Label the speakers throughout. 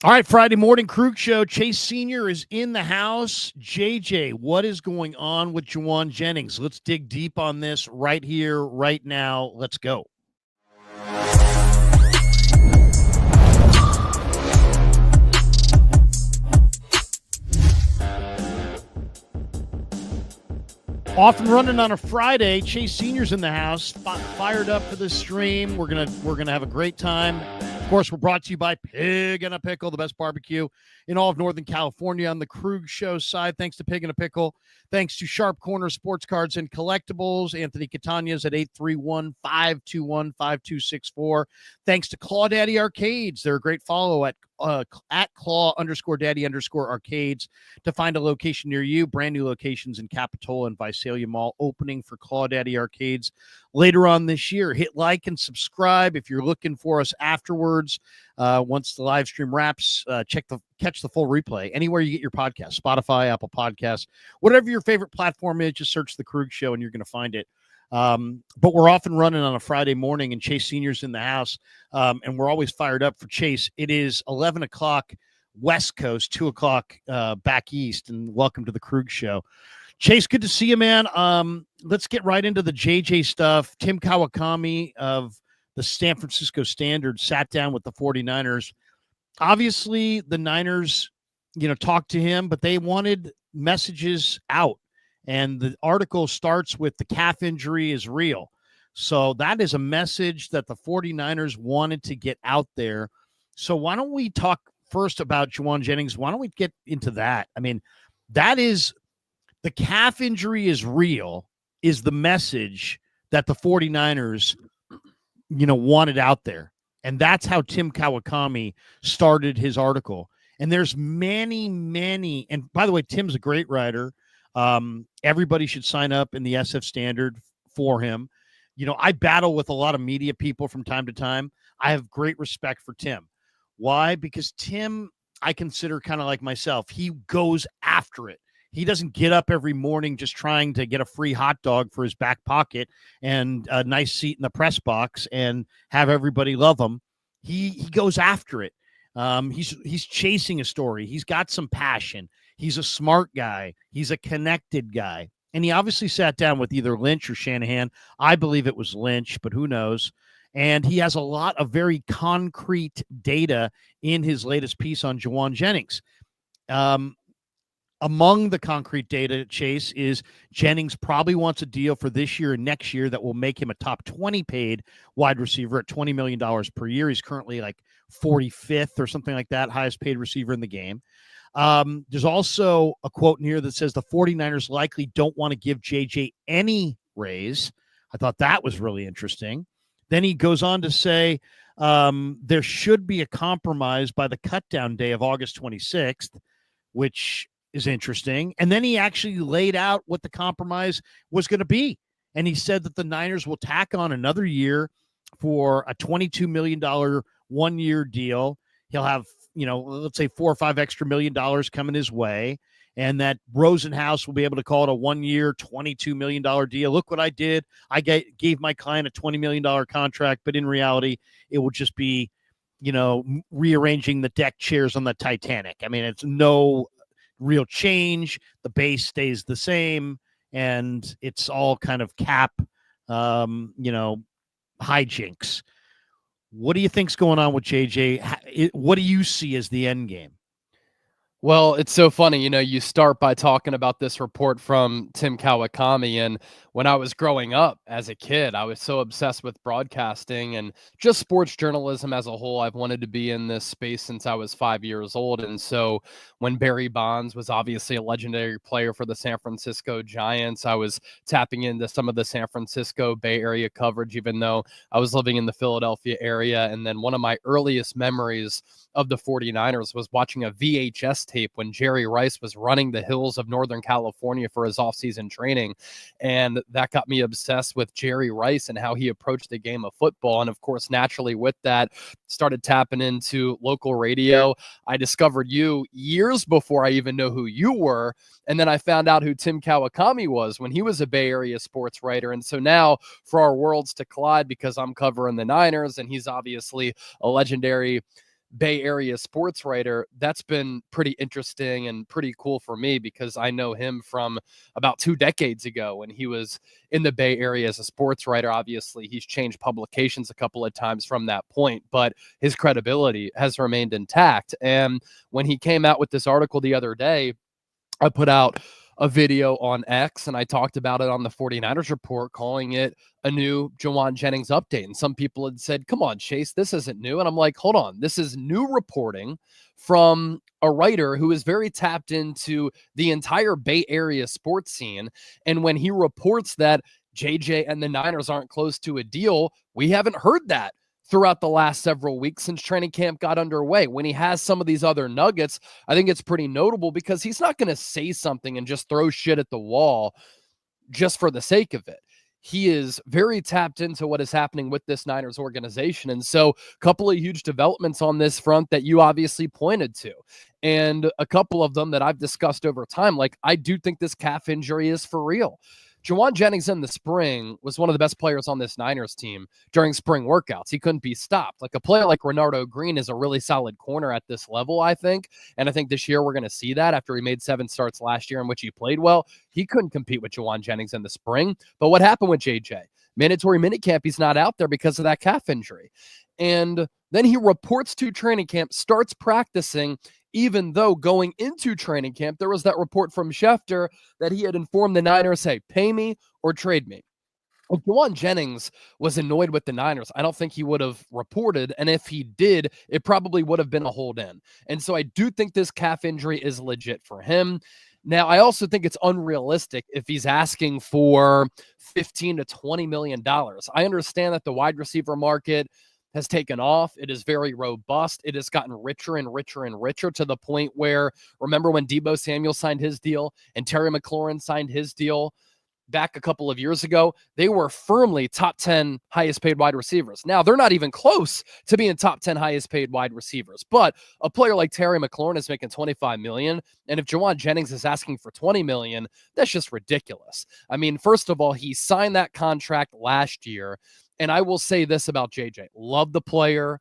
Speaker 1: All right, Friday morning Krueger show. Chase Sr. is in the house. JJ, what is going on with Jauan Jennings? Let's dig deep on this right here, right now. Let's go. Off and running on a Friday. Chase Sr.'s in the house, fired up for this stream. We're gonna have a great time. Of course, we're brought to you by Pig and a Pickle, the best barbecue in all of Northern California on the Krueger Show side. Thanks to Pig and a Pickle. Thanks to Sharp Corner Sports Cards and Collectibles. Anthony Catania's at 831-521-5264. Thanks to Claw Daddy Arcades. They're a great follow at Claw_Daddy_Arcades to find a location near you. Brand new locations in Capitola and Visalia Mall opening for Claw Daddy Arcades later on this year. Hit like and subscribe if you're looking for us afterwards. Once the live stream wraps, catch the full replay anywhere you get your podcast, Spotify, Apple Podcasts, whatever your favorite platform is. Just search the Krueger Show and you're going to find it. But we're off and running on a Friday morning, and Chase Sr.'s in the house, and we're always fired up for Chase. It is 11 o'clock West Coast, 2 o'clock back east, and welcome to the Krueger Show. Chase, good to see you, man. Let's get right into the JJ stuff. Tim Kawakami of the San Francisco Standard sat down with the 49ers. Obviously, the Niners, talked to him, but they wanted messages out. And the article starts with the calf injury is real. So that is a message that the 49ers wanted to get out there. So why don't we talk first about Jauan Jennings? Why don't we get into that? I mean, that is the calf injury is real is the message that the 49ers, wanted out there. And that's how Tim Kawakami started his article. And there's many, and by the way, Tim's a great writer. Everybody should sign up in the SF Standard for him. I battle with a lot of media people from time to time. I have great respect for Tim. Why? Because Tim, I consider kind of like myself. He goes after it. He doesn't get up every morning just trying to get a free hot dog for his back pocket and a nice seat in the press box and have everybody love him. He goes after it. He's chasing a story. He's got some passion. He's a smart guy. He's a connected guy. And he obviously sat down with either Lynch or Shanahan. I believe it was Lynch, but who knows? And he has a lot of very concrete data in his latest piece on Jauan Jennings. Among the concrete data, Chase, is Jennings probably wants a deal for this year and next year that will make him a top 20 paid wide receiver at $20 million per year. He's currently like 45th or something like that, highest paid receiver in the game. There's also a quote in here that says the 49ers likely don't want to give JJ any raise. I thought that was really interesting. Then he goes on to say there should be a compromise by the cutdown day of August 26th, which is interesting. And then he actually laid out what the compromise was going to be. And he said that the Niners will tack on another year for a $22 million one-year deal. He'll have, let's say $4 or $5 extra million coming his way. And that Rosenhaus will be able to call it a one-year, $22 million deal. Look what I did. I gave my client a $20 million contract, but in reality, it will just be, rearranging the deck chairs on the Titanic. I mean, it's no real change. The base stays the same, and it's all kind of cap, hijinks. What do you think's going on with JJ? What do you see as the end game?
Speaker 2: Well, it's so funny, you start by talking about this report from Tim Kawakami. And when I was growing up as a kid, I was so obsessed with broadcasting and just sports journalism as a whole. I've wanted to be in this space since I was 5 years old. And so when Barry Bonds was obviously a legendary player for the San Francisco Giants, I was tapping into some of the San Francisco Bay Area coverage, even though I was living in the Philadelphia area. And then one of my earliest memories of the 49ers was watching a VHS tape when Jerry Rice was running the hills of Northern California for his offseason training. And that got me obsessed with Jerry Rice and how he approached the game of football. And of course, naturally with that, started tapping into local radio. I discovered you years before I even know who you were. And then I found out who Tim Kawakami was when he was a Bay Area sports writer. And so now for our worlds to collide, because I'm covering the Niners and he's obviously a legendary Bay Area sports writer, that's been pretty interesting and pretty cool for me because I know him from about 2 decades ago when he was in the Bay Area as a sports writer. Obviously, he's changed publications a couple of times from that point, but his credibility has remained intact. And when he came out with this article the other day, I put out a video on X and I talked about it on the 49ers report, calling it a new Jauan Jennings update. And some people had said, come on, Chase, this isn't new. And I'm like, hold on, this is new reporting from a writer who is very tapped into the entire Bay Area sports scene. And when he reports that JJ and the Niners aren't close to a deal, we haven't heard that throughout the last several weeks since training camp got underway. When he has some of these other nuggets, I think it's pretty notable because he's not going to say something and just throw shit at the wall just for the sake of it. He is very tapped into what is happening with this Niners organization. And so a couple of huge developments on this front that you obviously pointed to, and a couple of them that I've discussed over time. Like, I do think this calf injury is for real. Jauan Jennings in the spring was one of the best players on this Niners team during spring workouts. He couldn't be stopped. Like, a player like Renardo Green is a really solid corner at this level, I think. And I think this year we're going to see that after he made 7 starts last year in which he played well. He couldn't compete with Jauan Jennings in the spring. But what happened with JJ? Mandatory minicamp, he's not out there because of that calf injury. And then he reports to training camp, starts practicing, even though going into training camp, there was that report from Schefter that he had informed the Niners, hey, pay me or trade me. If Jauan Jennings was annoyed with the Niners, I don't think he would have reported. And if he did, it probably would have been a hold in. And so I do think this calf injury is legit for him. Now, I also think it's unrealistic if he's asking for $15 to $20 million. I understand that the wide receiver market has taken off. It is very robust. It has gotten richer and richer and richer to the point where, remember when Deebo Samuel signed his deal and Terry McLaurin signed his deal back a couple of years ago? They were firmly top 10 highest paid wide receivers. Now, they're not even close to being top 10 highest paid wide receivers, but a player like Terry McLaurin is making $25 million. And if Jauan Jennings is asking for $20 million, that's just ridiculous. I mean, first of all, he signed that contract last year. And I will say this about JJ. Love the player,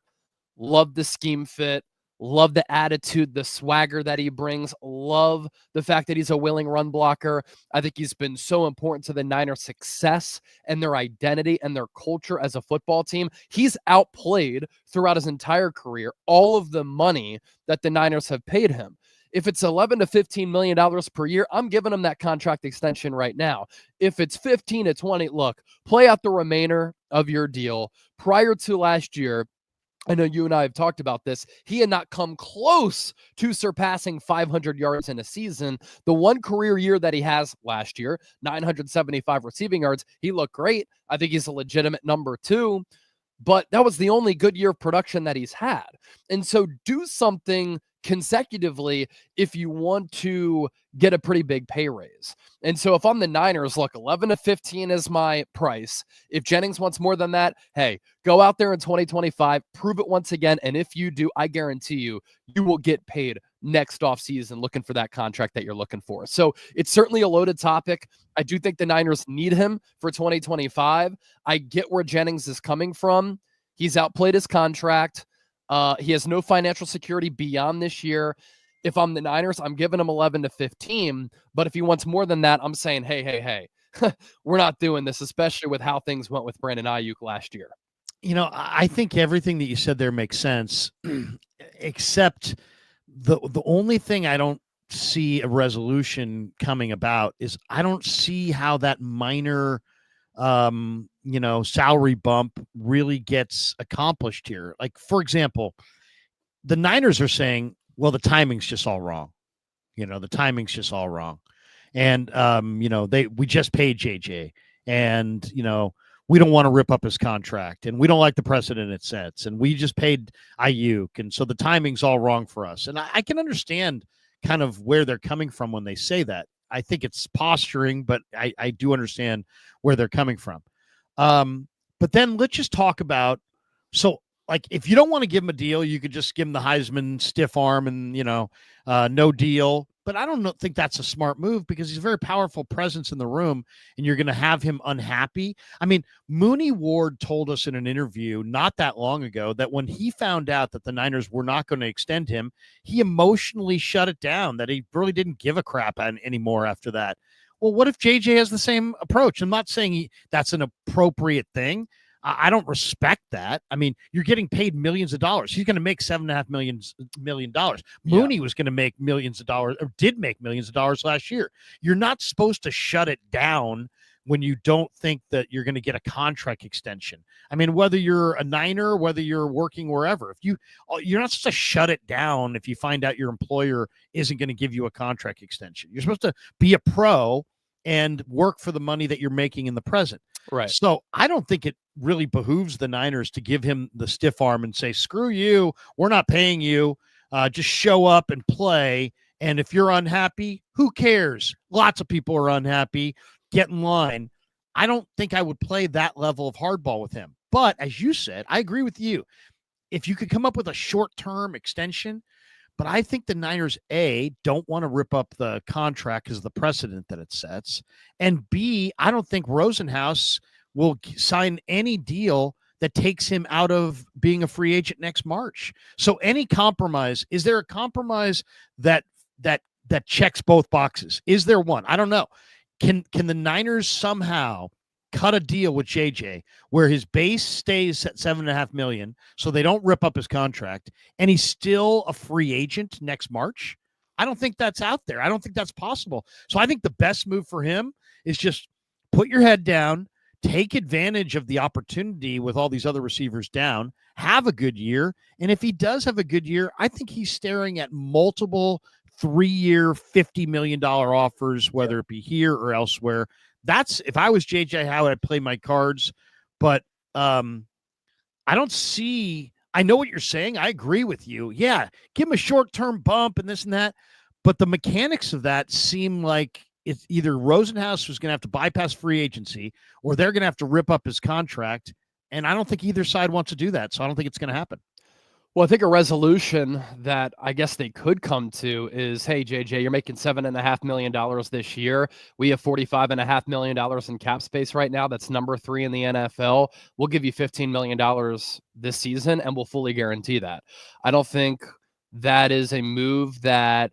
Speaker 2: love the scheme fit, love the attitude, the swagger that he brings, love the fact that he's a willing run blocker. I think he's been so important to the Niners' success and their identity and their culture as a football team. He's outplayed throughout his entire career all of the money that the Niners have paid him. If it's $11 to $15 million per year, I'm giving him that contract extension right now. If it's 15 to 20, look, play out the remainder of your deal. Prior to last year, I know you and I have talked about this. He had not come close to surpassing 500 yards in a season. The one career year that he has last year, 975 receiving yards, he looked great. I think he's a legitimate number 2. But that was the only good year of production that he's had. And so do something consecutively if you want to get a pretty big pay raise. And so if I'm the Niners, look, 11 to 15 is my price. If Jennings wants more than that, hey, go out there in 2025, prove it once again. And if you do, I guarantee you, you will get paid next offseason looking for that contract that you're looking for. So it's certainly a loaded topic. I do think the Niners need him for 2025. I get where Jennings is coming from. He's outplayed his contract. He has no financial security beyond this year. If I'm the Niners, I'm giving him 11 to 15. But if he wants more than that, I'm saying, hey, we're not doing this, especially with how things went with Brandon Ayuk last year.
Speaker 1: You know, I think everything that you said there makes sense, except the only thing I don't see a resolution coming about is I don't see how that minor salary bump really gets accomplished here. Like, for example, the Niners are saying, well, the timing's just all wrong. The timing's just all wrong. And, we just paid JJ and, we don't want to rip up his contract and we don't like the precedent it sets. And we just paid Ayuk. And so the timing's all wrong for us. And I can understand kind of where they're coming from when they say that. I think it's posturing, but I do understand where they're coming from. But then let's just talk about, so like, if you don't want to give him a deal, you could just give him the Heisman stiff arm and, no deal. But I don't think that's a smart move because he's a very powerful presence in the room, and you're going to have him unhappy. I mean, Mooney Ward told us in an interview not that long ago that when he found out that the Niners were not going to extend him, he emotionally shut it down, that he really didn't give a crap anymore after that. Well, what if JJ has the same approach? I'm not saying that's an appropriate thing. I don't respect that. I mean, you're getting paid millions of dollars. He's going to make $7.5 million. Mooney was going to make millions of dollars, or did make millions of dollars last year. You're not supposed to shut it down when you don't think that you're going to get a contract extension. I mean, whether you're a Niner, whether you're working wherever, if you're not supposed to shut it down if you find out your employer isn't going to give you a contract extension. You're supposed to be a pro and work for the money that you're making in the present.
Speaker 2: Right.
Speaker 1: So I don't think it really behooves the Niners to give him the stiff arm and say, screw you, we're not paying you. Just show up and play. And if you're unhappy, who cares? Lots of people are unhappy. Get in line. I don't think I would play that level of hardball with him. But as you said, I agree with you. If you could come up with a short-term extension, but I think the Niners, A, don't want to rip up the contract because of the precedent that it sets. And B, I don't think Rosenhaus will sign any deal that takes him out of being a free agent next March. So any compromise, is there a compromise that checks both boxes? Is there one? I don't know. Can the Niners somehow cut a deal with JJ where his base stays at $7.5 million, so they don't rip up his contract, and he's still a free agent next March? I don't think that's out there. I don't think that's possible. So I think the best move for him is just put your head down, take advantage of the opportunity with all these other receivers down, have a good year. And if he does have a good year, I think he's staring at multiple 3-year, $50 million offers, whether it be here or elsewhere. That's, if I was JJ, how I'd play my cards. But I don't see, I know what you're saying. I agree with you. Yeah, give him a short-term bump and this and that. But the mechanics of that seem like it's either Rosenhaus was going to have to bypass free agency or they're going to have to rip up his contract. And I don't think either side wants to do that. So I don't think it's going to happen.
Speaker 2: Well, I think a resolution that I guess they could come to is, hey, JJ, you're making $7.5 million this year. We have $45.5 million in cap space right now. That's number 3 in the NFL. We'll give you $15 million this season, and we'll fully guarantee that. I don't think that is a move that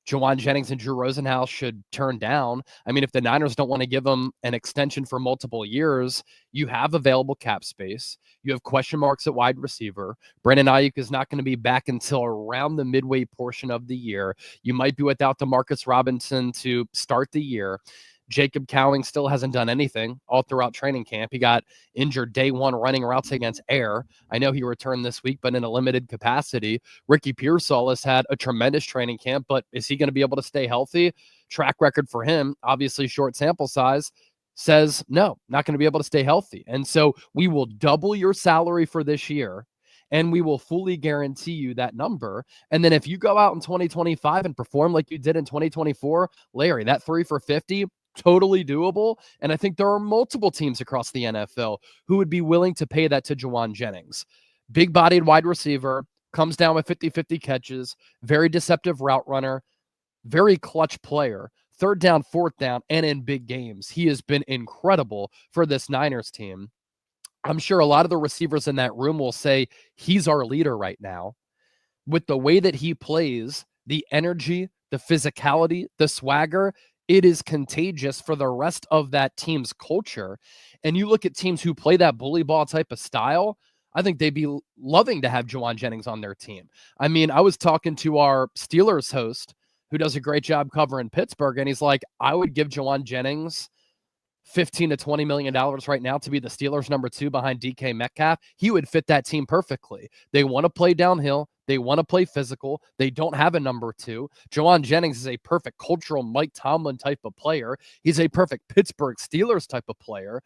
Speaker 2: Jauan Jennings and Drew Rosenhaus should turn down. I mean, if the Niners don't want to give them an extension for multiple years, you have available cap space. You have question marks at wide receiver. Brandon Ayuk is not going to be back until around the midway portion of the year. You might be without DeMarcus Robinson to start the year. Jacob Cowing still hasn't done anything all throughout training camp. He got injured day one running routes against air. I know he returned this week, but in a limited capacity. Ricky Pearsall has had a tremendous training camp, but is he going to be able to stay healthy? Track record for him, obviously short sample size, says no, not going to be able to stay healthy. And so we will double your salary for this year, and we will fully guarantee you that number. And then if you go out in 2025 and perform like you did in 2024, Larry, that 3 for 50, totally doable. And I think there are multiple teams across the NFL who would be willing to pay that to Jauan Jennings. Big-bodied wide receiver, comes down with 50-50 catches, very deceptive route runner, very clutch player, 3rd down, 4th down, and in big games. He has been incredible for this Niners team. I'm sure a lot of the receivers in that room will say he's our leader right now. With the way that he plays, the energy, the physicality, the swagger, it is contagious for the rest of that team's culture. And you look at teams who play that bully ball type of style, I think they'd be loving to have Jauan Jennings on their team. I mean, I was talking to our Steelers host who does a great job covering Pittsburgh, and he's like, I would give Jauan Jennings $15 to $20 million right now to be the Steelers' number 2 behind DK Metcalf. He would fit that team perfectly. They want to play downhill. They want to play physical. They don't have a number 2. Jauan Jennings is a perfect cultural Mike Tomlin type of player. He's a perfect Pittsburgh Steelers type of player.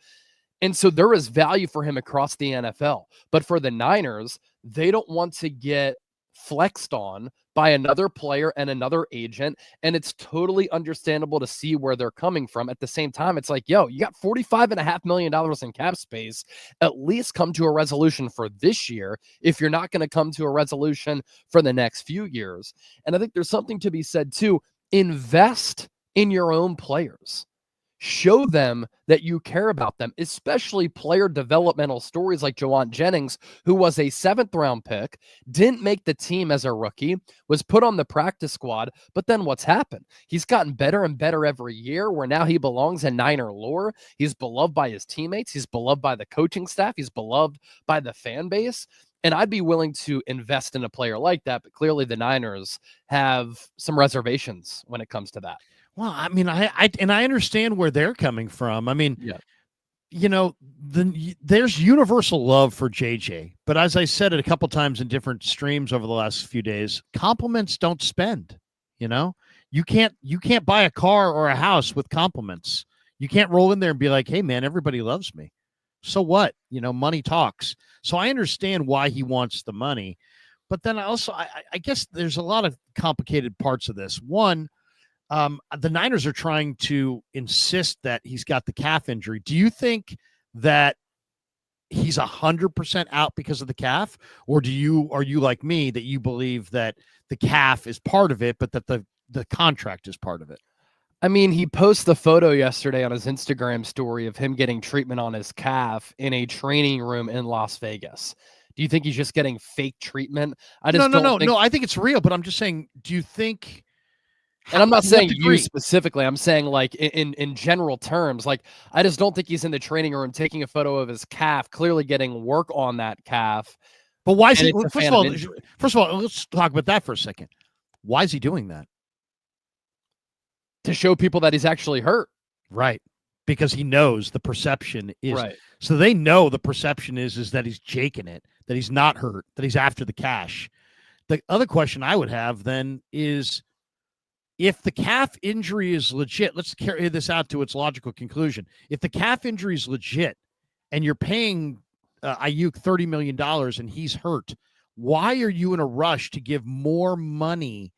Speaker 2: And so there is value for him across the NFL. But for the Niners, they don't want to get flexed on by another player and another agent. And it's totally understandable to see where they're coming from. At the same time, it's like, yo, you got $45.5 million in cap space. At least come to a resolution for this year if you're not going to come to a resolution for the next few years. And I think there's something to be said too. invest in your own players. Show them that you care about them, especially player developmental stories like Jauan Jennings, who was a 7th-round pick, didn't make the team as a rookie, was put on the practice squad, but then what's happened? He's gotten better and better every year, where now he belongs in Niner lore. He's beloved by his teammates. He's beloved by the coaching staff. He's beloved by the fan base. And I'd be willing to invest in a player like that, but clearly the Niners have some reservations when it comes to that.
Speaker 1: Well, I mean, I understand where they're coming from. I mean, there's universal love for JJ, but as I said it a couple times in different streams over the last few days, compliments don't spend. You can't buy a car or a house with compliments. You can't roll in there and be like, "Hey, man, everybody loves me." So what? Money talks. So I understand why he wants the money, but then I guess there's a lot of complicated parts of this. One. The Niners are trying to insist that he's got the calf injury. Do you think that he's 100% out because of the calf, or are you like me that you believe that the calf is part of it, but that the contract is part of it?
Speaker 2: I mean, he posted the photo yesterday on his Instagram story of him getting treatment on his calf in a training room in Las Vegas. Do you think he's just getting fake treatment?
Speaker 1: No. I think it's real, but I'm just saying, do you think?
Speaker 2: And I'm not saying you specifically. I'm saying like in general terms. Like, I just don't think he's in the training room taking a photo of his calf, clearly getting work on that calf.
Speaker 1: But why is he? First of all, let's talk about that for a second. Why is he doing that?
Speaker 2: To show people that he's actually hurt.
Speaker 1: Right. Because he knows the perception is
Speaker 2: right.
Speaker 1: So they know the perception is that he's jaking it, that he's not hurt, that he's after the cash. The other question I would have then is, if the calf injury is legit, let's carry this out to its logical conclusion. If the calf injury is legit and you're paying Ayuk $30 million and he's hurt, why are you in a rush to give more money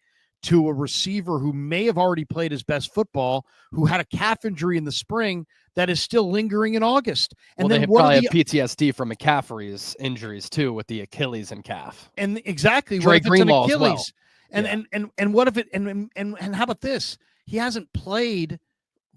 Speaker 1: to a receiver who may have already played his best football, who had a calf injury in the spring that is still lingering in August?
Speaker 2: And then they probably have PTSD from McCaffrey's injuries too, with the Achilles and calf.
Speaker 1: And exactly,
Speaker 2: Dre Greenlaw as well.
Speaker 1: And what if it and how about this? He hasn't played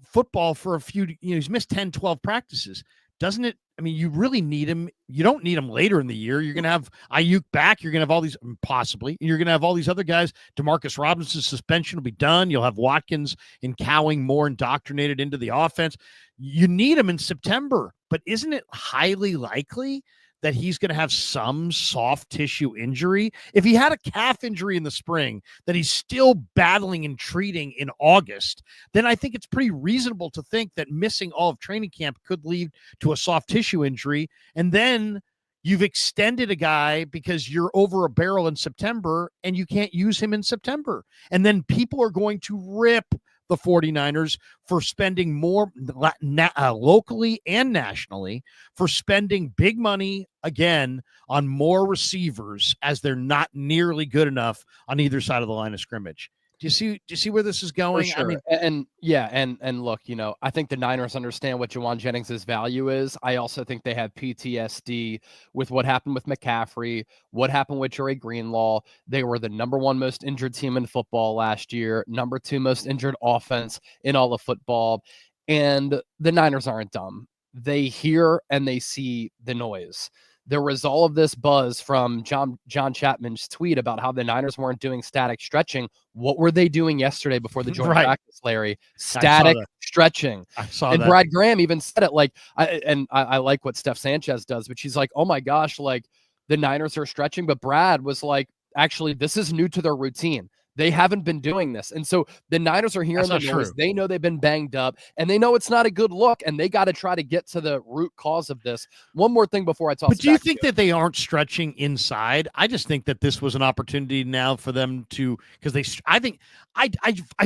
Speaker 1: football for a few, he's missed 10, 12 practices. Doesn't it? I mean, you really need him. You don't need him later in the year. You're going to have Ayuk back. You're going to have all these, possibly. You're going to have all these other guys. Demarcus Robinson's suspension will be done. You'll have Watkins and Cowing more indoctrinated into the offense. You need him in September, but isn't it highly likely that he's going to have some soft tissue injury? If he had a calf injury in the spring that he's still battling and treating in August, then I think it's pretty reasonable to think that missing all of training camp could lead to a soft tissue injury. And then you've extended a guy because you're over a barrel in September and you can't use him in September. And then people are going to rip the 49ers for spending more locally and nationally, for spending big money again on more receivers, as they're not nearly good enough on either side of the line of scrimmage. Do you see where this is going?
Speaker 2: Sure. I mean, and look, I think the Niners understand what Jauan Jennings' value is. I also think they have PTSD with what happened with McCaffrey, what happened with Dre Greenlaw. They were the number 1 most injured team in football last year, number 2 most injured offense in all of football. And the Niners aren't dumb. They hear and they see the noise. There was all of this buzz from John Chapman's tweet about how the Niners weren't doing static stretching. What were they doing yesterday before the joint practice, Larry? Static stretching.
Speaker 1: I saw
Speaker 2: and
Speaker 1: that.
Speaker 2: Brad Graham even said it. Like, I like what Steph Sanchez does, but she's like, oh my gosh, like the Niners are stretching. But Brad was like, actually, this is new to their routine. They haven't been doing this. And so the Niners are hearing the noise. They know they've been banged up, and they know it's not a good look, and they got to try to get to the root cause of this. One more thing before I talk.
Speaker 1: But do you think that they aren't stretching inside? I just think that this was an opportunity now for them to, because I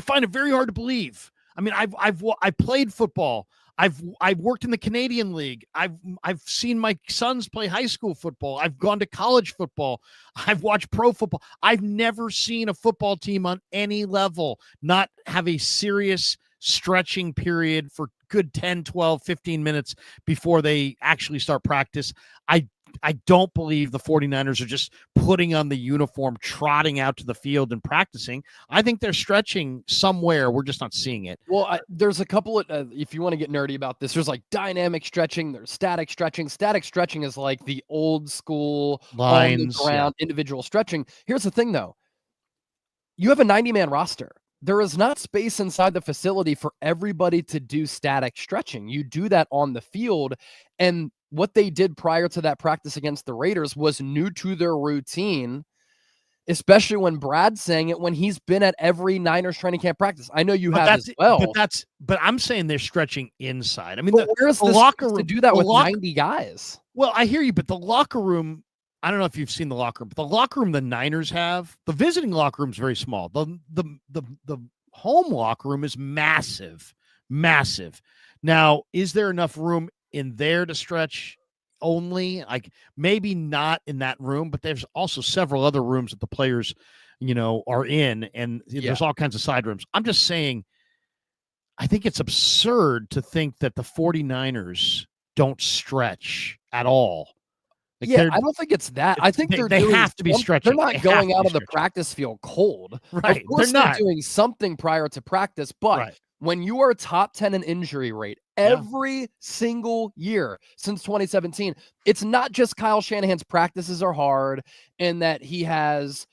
Speaker 1: find it very hard to believe. I mean, I played football. I've worked in the Canadian League. I've seen my sons play high school football. I've gone to college football. I've watched pro football. I've never seen a football team on any level not have a serious stretching period for good 10, 12, 15 minutes before they actually start practice. I I don't believe the 49ers are just putting on the uniform, trotting out to the field and practicing. I think they're stretching somewhere. We're just not seeing it.
Speaker 2: Well, there's a couple of, if you want to get nerdy about this, there's like dynamic stretching, there's static stretching. Static stretching is like the old school
Speaker 1: Lines,
Speaker 2: on the ground individual stretching. Here's the thing though. You have a 90-man roster. There is not space inside the facility for everybody to do static stretching. You do that on the field. And what they did prior to that practice against the Raiders was new to their routine, especially when Brad's saying it when he's been at every Niners training camp practice. I know you have as well.
Speaker 1: But I'm saying they're stretching inside. I mean,
Speaker 2: where's the locker room to do that with 90 guys?
Speaker 1: Well, I hear you, but the locker room, I don't know if you've seen the locker room, but the locker room the Niners have, the visiting locker room is very small. The home locker room is massive, massive. Now, is there enough room in there to stretch only? Like maybe not in that room, but there's also several other rooms that the players, are in, and there's all kinds of side rooms. I'm just saying, I think it's absurd to think that the 49ers don't stretch at all.
Speaker 2: Like I don't think it's that. I think
Speaker 1: they have to be stretching.
Speaker 2: They're not going out of the practice field cold.
Speaker 1: Right.
Speaker 2: Of course they're doing something prior to practice, but when you are top 10 in injury rate every single year since 2017, it's not just Kyle Shanahan's practices are hard and that he has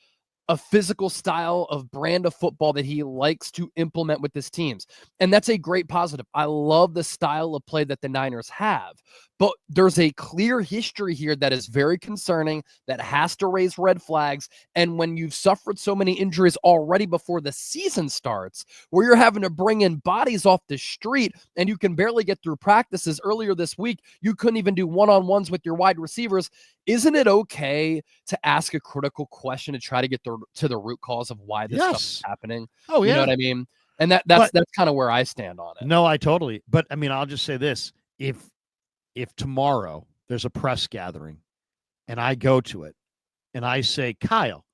Speaker 2: a physical style of brand of football that he likes to implement with his teams. And that's a great positive. I love the style of play that the Niners have, but there's a clear history here that is very concerning, that has to raise red flags. And when you've suffered so many injuries already before the season starts, where you're having to bring in bodies off the street and you can barely get through practices. Earlier this week, you couldn't even do one-on-ones with your wide receivers. Isn't it okay to ask a critical question to try to get to the root cause of why this stuff is happening?
Speaker 1: Oh, yeah.
Speaker 2: You know what I mean? And that's kind of where I stand on it.
Speaker 1: No, I totally. But I mean, I'll just say this. If tomorrow there's a press gathering and I go to it and I say, Kyle,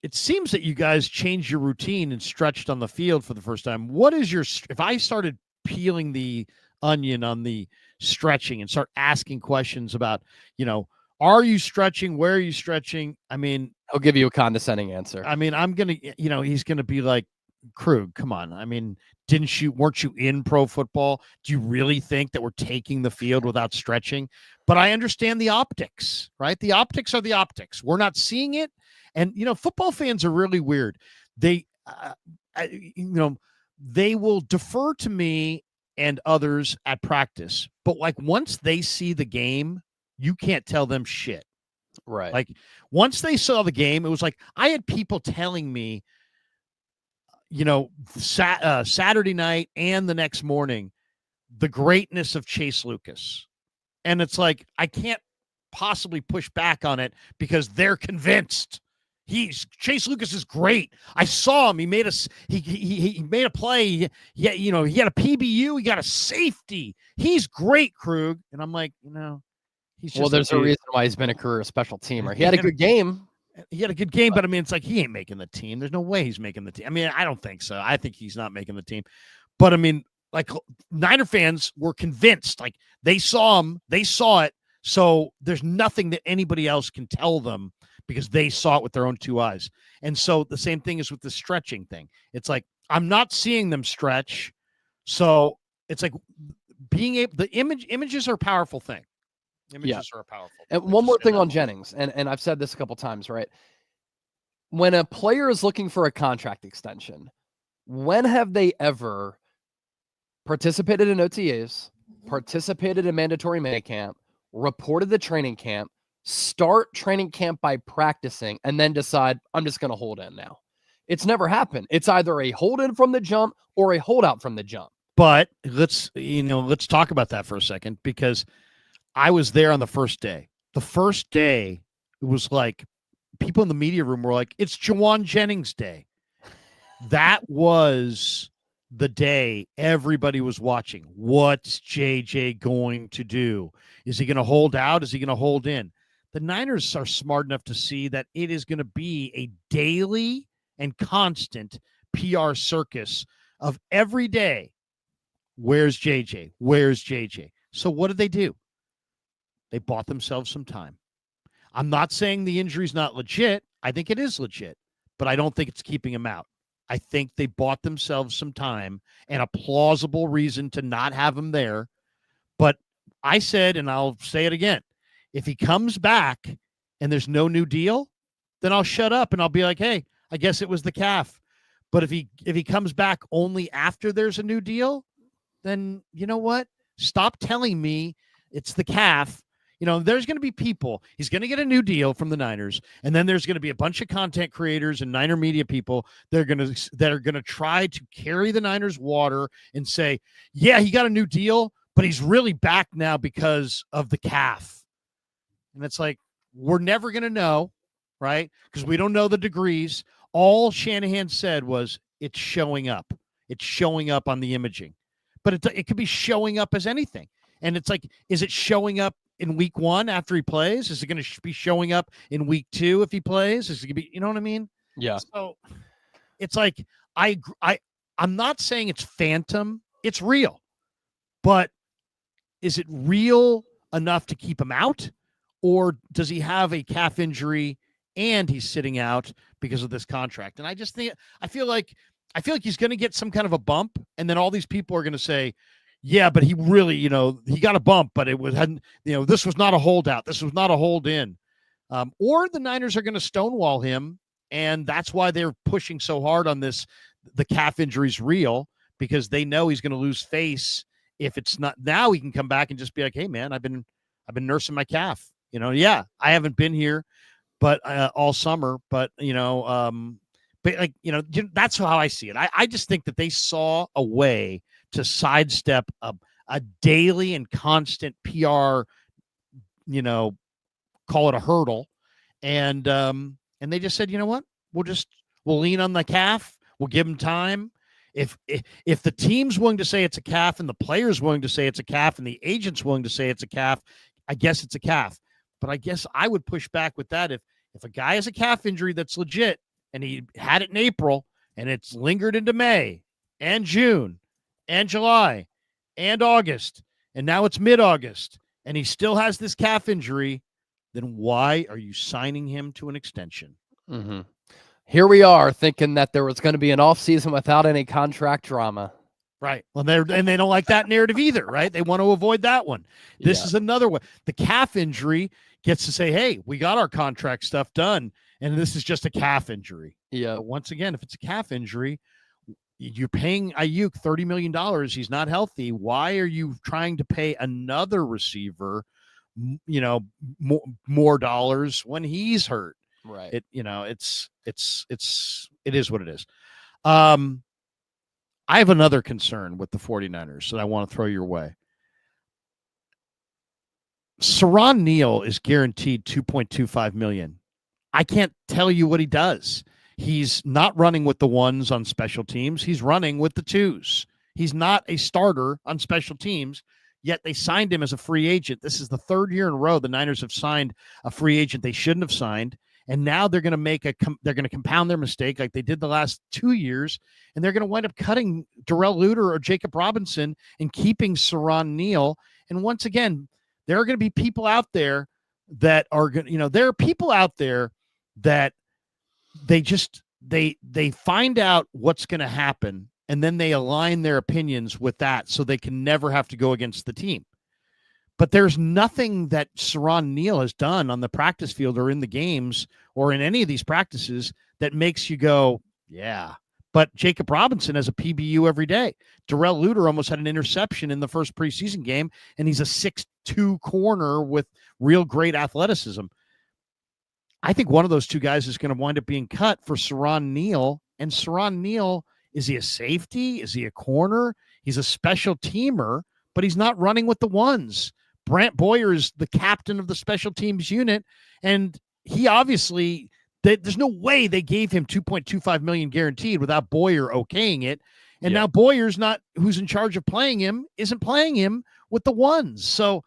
Speaker 1: it seems that you guys changed your routine and stretched on the field for the first time. What is if I started peeling the onion on the stretching and start asking questions about, are you stretching? Where are you stretching? I mean,
Speaker 2: he'll give you a condescending answer.
Speaker 1: I mean, I'm going to, he's going to be like, Krug, come on. I mean, weren't you in pro football? Do you really think that we're taking the field without stretching? But I understand the optics, right? The optics are the optics. We're not seeing it. And, football fans are really weird. They will defer to me and others at practice, but like once they see the game, you can't tell them shit.
Speaker 2: Right.
Speaker 1: Like once they saw the game, it was like, I had people telling me, Saturday night and the next morning, the greatness of Chase Lucas. And it's like, I can't possibly push back on it because they're convinced. Chase Lucas is great. I saw him. He made he made a play. Yeah, he had a PBU. He got a safety. He's great, Krug. And I'm like, he's just
Speaker 2: there's a reason why he's been a career special teamer. He had a good game.
Speaker 1: He had a good game, but I mean, it's like he ain't making the team. There's no way he's making the team. I mean, I don't think so. I think he's not making the team. But I mean, like Niner fans were convinced. Like they saw him, they saw it. So there's nothing that anybody else can tell them because they saw it with their own two eyes. And so the same thing is with the stretching thing. It's like I'm not seeing them stretch. So it's like being able. The images are a powerful thing. Images are powerful.
Speaker 2: And one more thing on Jennings, and I've said this a couple times, right? When a player is looking for a contract extension, when have they ever participated in OTAs, participated in mandatory minicamp, reported the training camp, start training camp by practicing, and then decide, I'm just going to hold in now? It's never happened. It's either a hold in from the jump or a holdout from the jump.
Speaker 1: But let's talk about that for a second, because I was there on the first day. The first day, it was like people in the media room were like, it's Jauan Jennings Day. That was the day everybody was watching. What's JJ going to do? Is he going to hold out? Is he going to hold in? The Niners are smart enough to see that it is going to be a daily and constant PR circus of every day. Where's JJ? Where's JJ? So what did they do? They bought themselves some time. I'm not saying the injury's not legit. I think it is legit, but I don't think it's keeping him out. I think they bought themselves some time and a plausible reason to not have him there. But I said, and I'll say it again, if he comes back and there's no new deal, then I'll shut up and I'll be like, hey, I guess it was the calf. But if he comes back only after there's a new deal, then you know what? Stop telling me it's the calf. There's going to be people. He's going to get a new deal from the Niners, and then there's going to be a bunch of content creators and Niner media people that are going to try to carry the Niners water and say, yeah, he got a new deal, but he's really back now because of the calf. And it's like, we're never going to know, right? Because we don't know the degrees. All Shanahan said was it's showing up. It's showing up on the imaging, but it could be showing up as anything. And it's like, is it showing up in week 1 after he plays? Is it going to be showing up in week 2 if he plays? Is it going to be, you know what I mean?
Speaker 2: Yeah.
Speaker 1: So it's like, I'm not saying it's phantom. It's real, but is it real enough to keep him out? Or does he have a calf injury and he's sitting out because of this contract? And I feel like he's going to get some kind of a bump. And then all these people are going to say, yeah, but he really, he got a bump, but this was not a holdout. This was not a hold in. Or the Niners are going to stonewall him. And that's why they're pushing so hard on this. The calf injury's real because they know he's going to lose face. If it's not now, he can come back and just be like, hey man, I've been nursing my calf. Yeah, I haven't been here, but all summer, but that's how I see it. I just think that they saw a way to sidestep a daily and constant PR, call it a hurdle. And they just said, you know what, we'll lean on the calf. We'll give him time. If the team's willing to say it's a calf and the player's willing to say it's a calf and the agent's willing to say it's a calf, I guess it's a calf. But I guess I would push back with that. If a guy has a calf injury that's legit and he had it in April and it's lingered into May and June and July and August, and now it's mid-August, and he still has this calf injury, then why are you signing him to an extension?
Speaker 2: Mm-hmm. Here we are thinking that there was going to be an offseason without any contract drama.
Speaker 1: Right. Well, they don't like that narrative either, right? They want to avoid that one. This is another one. The calf injury gets to say, hey, we got our contract stuff done, and this is just a calf injury.
Speaker 2: Yeah.
Speaker 1: But once again, if it's a calf injury, you're paying Ayuk $30 million. He's not healthy. Why are you trying to pay another receiver, more dollars when he's hurt?
Speaker 2: Right.
Speaker 1: It is what it is. I have another concern with the 49ers that I want to throw your way. Saron Neal is guaranteed $2.25 million. I can't tell you what he does. He's not running with the ones on special teams. He's running with the twos. He's not a starter on special teams, yet they signed him as a free agent. This is the third year in a row the Niners have signed a free agent they shouldn't have signed, and now they're going to compound their mistake like they did the last 2 years, and they're going to wind up cutting Darrell Luter or Jacob Robinson and keeping Saron Neal. And once again, there are going to be people out there that are going, there are people out there that they find out what's going to happen, and then they align their opinions with that so they can never have to go against the team. But there's nothing that Saron Neal has done on the practice field or in the games or in any of these practices that makes you go, yeah. But Jacob Robinson has a PBU every day. Darrell Luter almost had an interception in the first preseason game, and he's a 6'2" corner with real great athleticism. I think one of those two guys is going to wind up being cut for Saron Neal. And Saron Neal, is he a safety? Is he a corner? He's a special teamer, but he's not running with the ones. Brant Boyer is the captain of the special teams unit, and he obviously there's no way they gave him $2.25 million guaranteed without Boyer okaying it. And now Boyer's not who's in charge of playing him, isn't playing him with the ones. So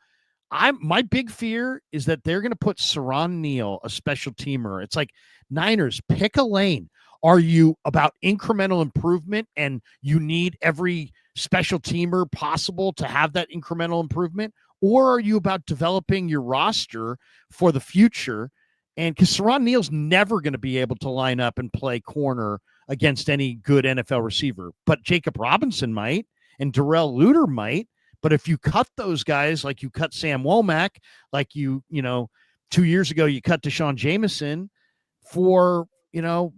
Speaker 1: my big fear is that they're going to put Saron Neal, a special teamer. It's like, Niners, pick a lane. Are you about incremental improvement and you need every special teamer possible to have that incremental improvement? Or are you about developing your roster for the future? And because Saron Neal's never going to be able to line up and play corner against any good NFL receiver, but Jacob Robinson might, and Darrell Luter might. But if you cut those guys, like you cut Sam Womack, like you 2 years ago, you cut Deshaun Jameson for,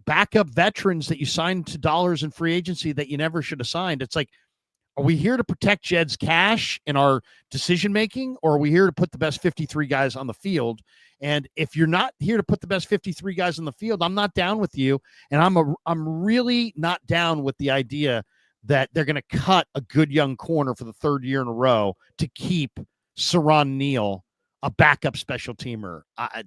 Speaker 1: backup veterans that you signed to dollars in free agency that you never should have signed. It's like, are we here to protect Jed's cash in our decision-making, or are we here to put the best 53 guys on the field? And if you're not here to put the best 53 guys on the field, I'm not down with you. And I'm really not down with the idea that they're going to cut a good young corner for the third year in a row to keep Saron Neal, a backup special teamer.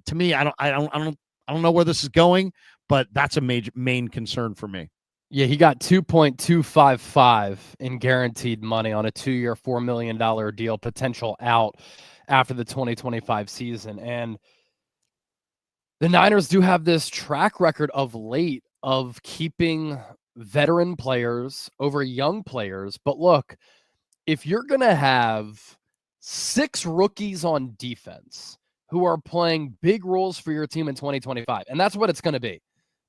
Speaker 1: To me, I don't know where this is going, but that's a main concern for me.
Speaker 2: Yeah, he got $2.255 in guaranteed money on a 2-year, $4 million deal, potential out after the 2025 season. And the Niners do have this track record of late of keeping veteran players over young players. But look, if you're going to have 6 rookies on defense who are playing big roles for your team in 2025, and that's what it's going to be.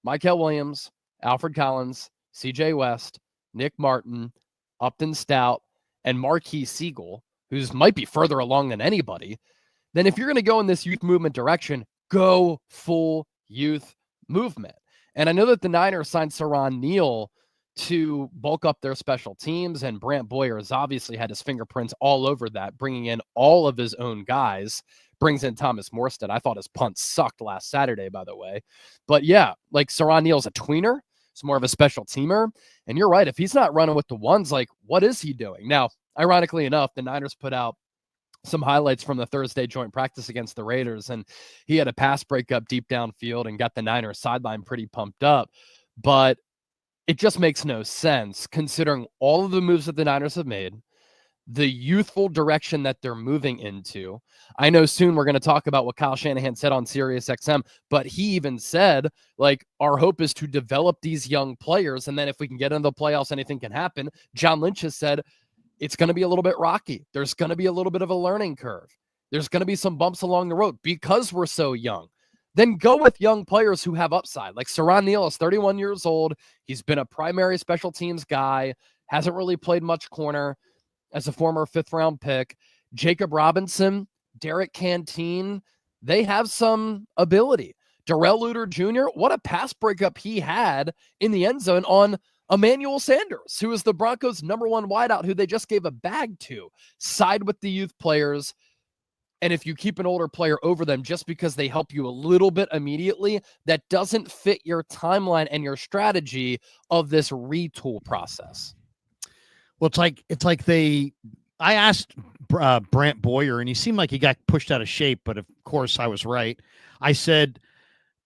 Speaker 2: Mykel Williams, Alfred Collins, CJ West, Nick Martin, Upton Stout, and Marquis Siegel, who's might be further along than anybody, then if you're going to go in this youth movement direction, go full youth movement. And I know that the Niners signed Saron Neal to bulk up their special teams, and Brant Boyer has obviously had his fingerprints all over that, bringing in all of his own guys, brings in Thomas Morstead. I thought his punt sucked last Saturday, by the way. But yeah, like Saron Neal's a tweener. It's more of a special teamer. And you're right. If he's not running with the ones, like, what is he doing? Now, ironically enough, the Niners put out some highlights from the Thursday joint practice against the Raiders, and he had a pass breakup deep downfield and got the Niners sideline pretty pumped up. But it just makes no sense considering all of the moves that the Niners have made, the youthful direction that they're moving into. I know soon we're going to talk about what Kyle Shanahan said on Sirius XM, but he even said, like, our hope is to develop these young players, and then if we can get into the playoffs, anything can happen. John Lynch has said it's going to be a little bit rocky. There's going to be a little bit of a learning curve. There's going to be some bumps along the road because we're so young. Then go with young players who have upside. Like Saron Neal is 31 years old. He's been a primary special teams guy, hasn't really played much corner as a former 5th-round pick. Jacob Robinson, Derek Canteen, they have some ability. Darrell Luter Jr., what a pass breakup he had in the end zone on Emmanuel Sanders, who is the Broncos' #1 wideout, who they just gave a bag to. Side with the youth players. And if you keep an older player over them just because they help you a little bit immediately, that doesn't fit your timeline and your strategy of this retool process.
Speaker 1: Well, it's like I asked Brant Boyer, and he seemed like he got pushed out of shape, but of course I was right. I said,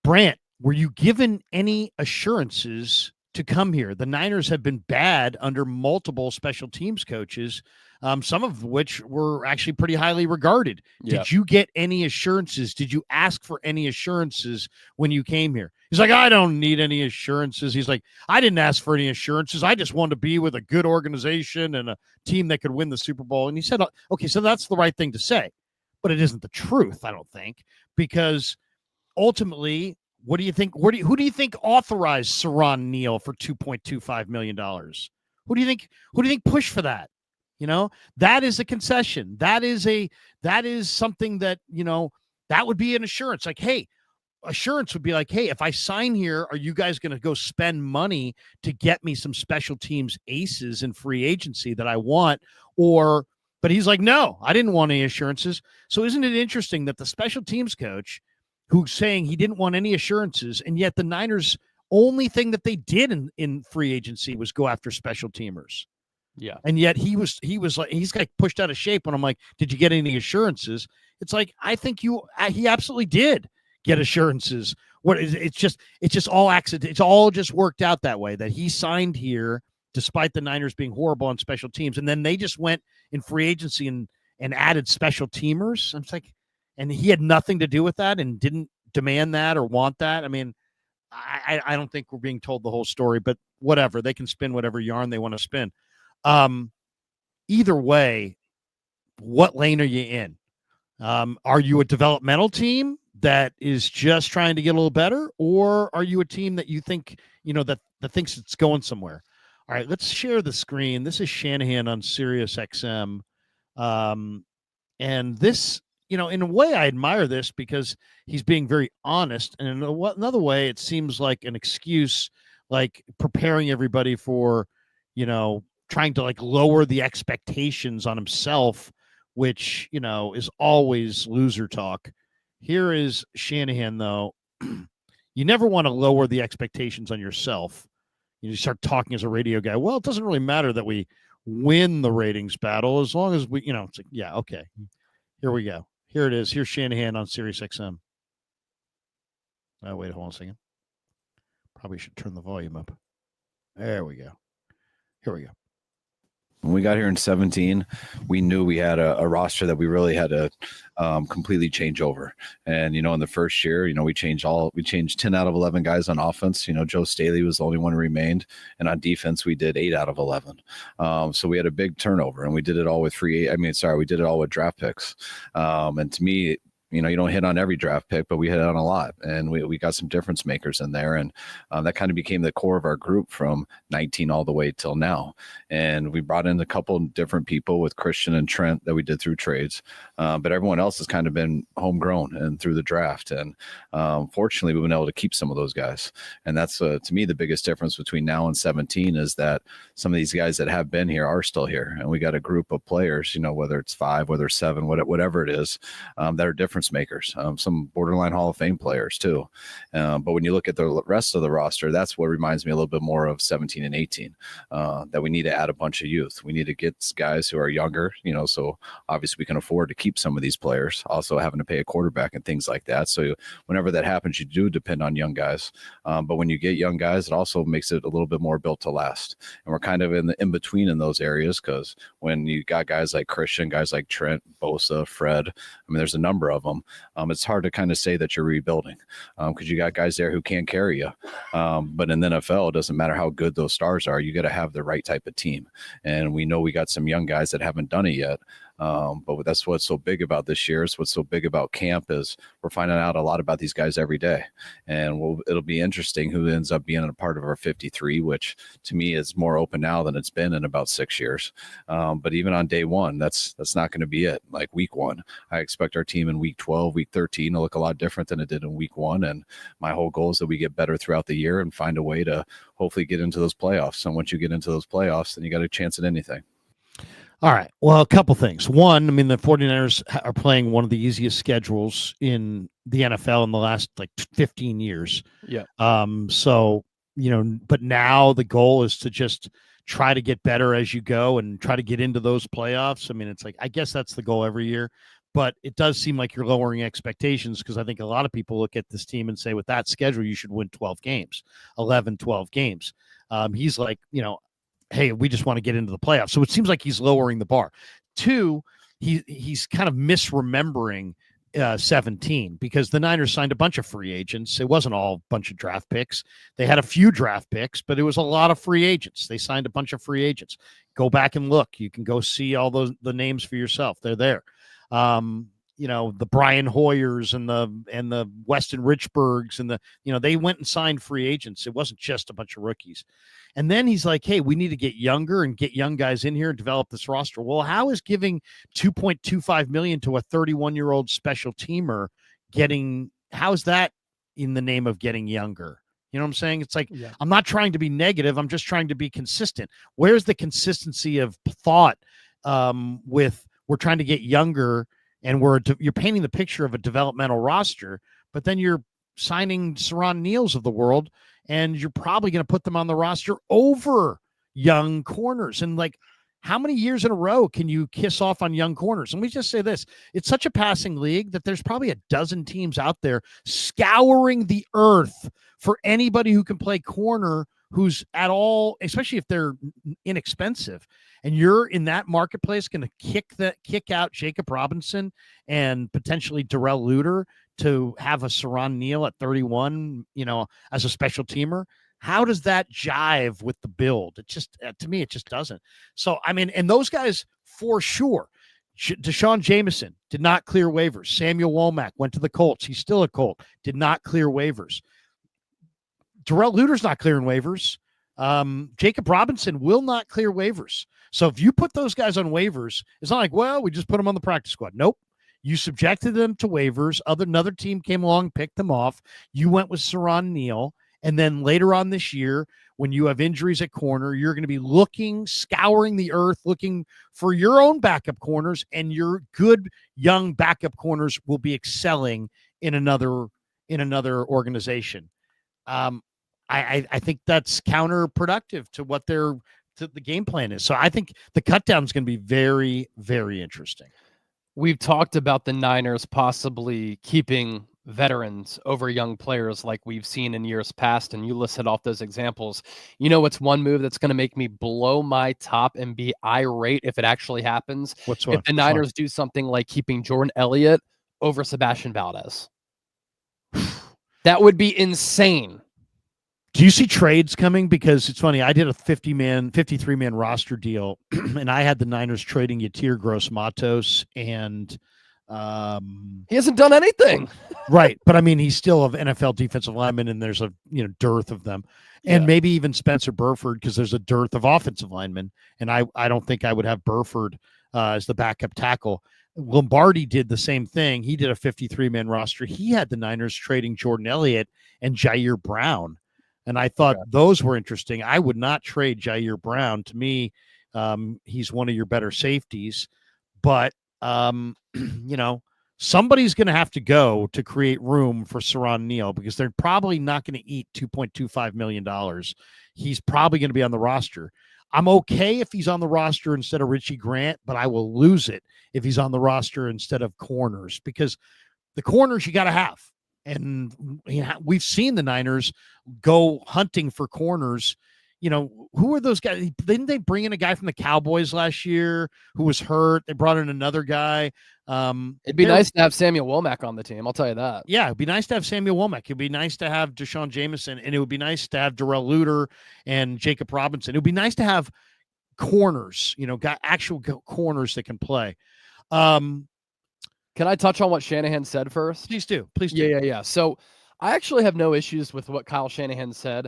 Speaker 1: Brant, were you given any assurances to come here? The Niners have been bad under multiple special teams coaches, some of which were actually pretty highly regarded.
Speaker 2: Yeah.
Speaker 1: Did you get any assurances? Did you ask for any assurances when you came here? He's like, I don't need any assurances. He's like, I didn't ask for any assurances. I just wanted to be with a good organization and a team that could win the Super Bowl. And he said, okay, so that's the right thing to say, but it isn't the truth, I don't think, because ultimately, what do you think? Who do you think authorized Saron Neal for $2.25 million? Who do you think pushed for that? That is a concession. That is something that, that would be an assurance. Like, hey, assurance would be like, hey, if I sign here, are you guys going to go spend money to get me some special teams aces in free agency that I want? But he's like, no, I didn't want any assurances. So isn't it interesting that the special teams coach who's saying he didn't want any assurances, and yet the Niners' only thing that they did in free agency was go after special teamers.
Speaker 2: Yeah.
Speaker 1: And yet he was like, he's got pushed out of shape when I'm like, did you get any assurances? It's like, I think he absolutely did get assurances. It's just all accident. It's all just worked out that way, that he signed here despite the Niners being horrible on special teams. And then they just went in free agency and added special teamers. I'm like, and he had nothing to do with that and didn't demand that or want that. I mean, I don't think we're being told the whole story, but whatever. They can spin whatever yarn they want to spin. either way, what lane are you in? Are you a developmental team that is just trying to get a little better, or are you a team that you think, that thinks it's going somewhere? All right, let's share the screen. This is Shanahan on Sirius XM. And this, in a way, I admire this because he's being very honest. And in another way, it seems like an excuse, like preparing everybody for, trying to like lower the expectations on himself, which, is always loser talk. Here is Shanahan, though. You never want to lower the expectations on yourself. You start talking as a radio guy. Well, it doesn't really matter that we win the ratings battle as long as we, it's like, yeah, okay. Here we go. Here it is. Here's Shanahan on Sirius XM. Oh, wait, hold on a second. Probably should turn the volume up. There we go. Here we go.
Speaker 3: When we got here in 17, we knew we had a roster that we really had to completely change over. And, in the first year, we changed 10 out of 11 guys on offense. Joe Staley was the only one who remained. And on defense, we did 8 out of 11. So we had a big turnover, and we did it all with we did it all with draft picks. And to me, you don't hit on every draft pick, but we hit on a lot, and we got some difference makers in there. And that kind of became the core of our group from 19 all the way till now. And we brought in a couple different people with Christian and Trent that we did through trades. But everyone else has kind of been homegrown and through the draft. And fortunately, we've been able to keep some of those guys. And that's, to me, the biggest difference between now and 17 is that some of these guys that have been here are still here. And we got a group of players, whether it's 5, whether it's 7, whatever it is, that are different makers, some borderline Hall of Fame players too. But when you look at the rest of the roster, that's what reminds me a little bit more of 17 and 18, that we need to add a bunch of youth. We need to get guys who are younger, so obviously we can afford to keep some of these players, also having to pay a quarterback and things like that. So whenever that happens, you do depend on young guys. But when you get young guys, it also makes it a little bit more built to last. And we're kind of in between in those areas, because when you got guys like Christian, guys like Trent, Bosa, Fred, there's a number of them. It's hard to kind of say that you're rebuilding, because you got guys there who can carry you. But in the NFL, it doesn't matter how good those stars are. You got to have the right type of team. And we know we got some young guys that haven't done it yet. But that's what's so big about this year. It's what's so big about camp is we're finding out a lot about these guys every day. And it'll be interesting who ends up being a part of our 53, which to me is more open now than it's been in about 6 years. But even on day one, that's not going to be it. Like week 1, I expect our team in week 12, week 13 to look a lot different than it did in week 1. And my whole goal is that we get better throughout the year and find a way to hopefully get into those playoffs. And once you get into those playoffs, then you got a chance at anything.
Speaker 1: All right. Well, a couple things. One, the 49ers are playing one of the easiest schedules in the NFL in the last 15 years.
Speaker 2: Yeah.
Speaker 1: So, but now the goal is to just try to get better as you go and try to get into those playoffs. It's like, I guess that's the goal every year, but it does seem like you're lowering expectations, because I think a lot of people look at this team and say, with that schedule, you should win 12 games, 11, 12 games. He's like, hey, we just want to get into the playoffs. So it seems like he's lowering the bar. 2, he's kind of misremembering 17, because the Niners signed a bunch of free agents. It wasn't all a bunch of draft picks. They had a few draft picks, but it was a lot of free agents. They signed a bunch of free agents. Go back and look. You can go see all the names for yourself. They're there. The Brian Hoyers and the Weston Richburgs and they went and signed free agents. It wasn't just a bunch of rookies. And then he's like, hey, we need to get younger and get young guys in here and develop this roster. Well, how is giving $2.25 million to a 31-year-old special teamer how is that in the name of getting younger? You know what I'm saying? It's like, yeah. I'm not trying to be negative. I'm just trying to be consistent. Where's the consistency of thought with we're trying to get younger and you're painting the picture of a developmental roster, but then you're signing Saron Neals of the world, and you're probably going to put them on the roster over young corners. And how many years in a row can you kiss off on young corners? And we just say this, it's such a passing league that there's probably a dozen teams out there scouring the earth for anybody who can play corner who's at all, especially if they're inexpensive. And you're in that marketplace going to kick out Jacob Robinson and potentially Darrell Luter to have a Saron Neal at 31, as a special teamer. How does that jive with the build? It just, to me, it just doesn't. So, I mean, and those guys for sure. Deshaun Jameson did not clear waivers. Samuel Womack went to the Colts. He's still a Colt. Did not clear waivers. Darrell Luter's not clearing waivers. Jacob Robinson will not clear waivers. So if you put those guys on waivers, it's not like, well, we just put them on the practice squad. Nope. You subjected them to waivers. Another team came along, picked them off. You went with Saran Neal. And then later on this year, when you have injuries at corner, you're going to be scouring the earth, looking for your own backup corners, and your good young backup corners will be excelling in another organization. I think that's counterproductive to what the game plan is. So I think the cut down is going to be very, very interesting.
Speaker 2: We've talked about the Niners possibly keeping veterans over young players like we've seen in years past, and you listed off those examples. You know what's one move that's going to make me blow my top and be irate if it actually happens? If the Niners do something like keeping Jordan Elliott over Sebastian Valdez. That would be insane.
Speaker 1: Do you see trades coming? Because it's funny, I did a 53-man roster deal, and I had the Niners trading Yatir Gross-Matos, and
Speaker 2: he hasn't done anything.
Speaker 1: Right. But I mean, he's still an NFL defensive lineman, and there's a dearth of them. And maybe even Spencer Burford, because there's a dearth of offensive linemen. And I don't think I would have Burford as the backup tackle. Lombardi did the same thing. He did a 53-man roster. He had the Niners trading Jordan Elliott and Jair Brown. And I thought those were interesting. I would not trade Jair Brown. To me, he's one of your better safeties. But, somebody's going to have to go to create room for Saran Neal, because they're probably not going to eat $2.25 million. He's probably going to be on the roster. I'm okay if he's on the roster instead of Richie Grant, but I will lose it if he's on the roster instead of corners, because the corners you got to have. And we've seen the Niners go hunting for corners. Who are those guys? Didn't they bring in a guy from the Cowboys last year who was hurt? They brought in another guy.
Speaker 2: It'd be nice to have Samuel Womack on the team. I'll tell you that.
Speaker 1: Yeah, it'd be nice to have Samuel Womack. It'd be nice to have Deshaun Jameson, and it would be nice to have Darrell Luter and Jacob Robinson. It would be nice to have corners, actual corners that can play.
Speaker 2: Can I touch on what Shanahan said first?
Speaker 1: Please do.
Speaker 2: Yeah. So I actually have no issues with what Kyle Shanahan said.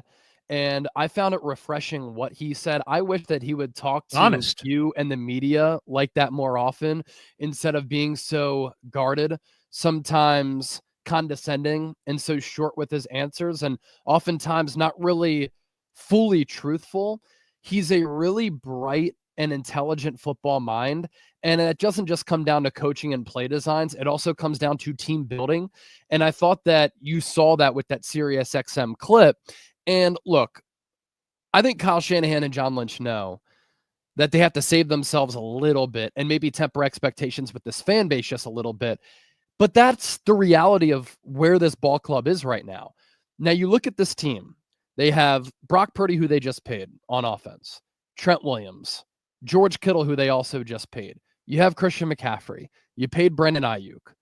Speaker 2: And I found it refreshing what he said. I wish that he would talk to you and the media like that more often, instead of being so guarded, sometimes condescending, and so short with his answers, and oftentimes not really fully truthful. He's a really bright and intelligent football mind. And it doesn't just come down to coaching and play designs. It also comes down to team building. And I thought that you saw that with that Sirius XM clip. And look, I think Kyle Shanahan and John Lynch know that they have to save themselves a little bit and maybe temper expectations with this fan base just a little bit. But that's the reality of where this ball club is right now. Now, you look at this team. They have Brock Purdy, who they just paid on offense, Trent Williams, George Kittle, who they also just paid. You have Christian McCaffrey. You paid Brandon Ayuk.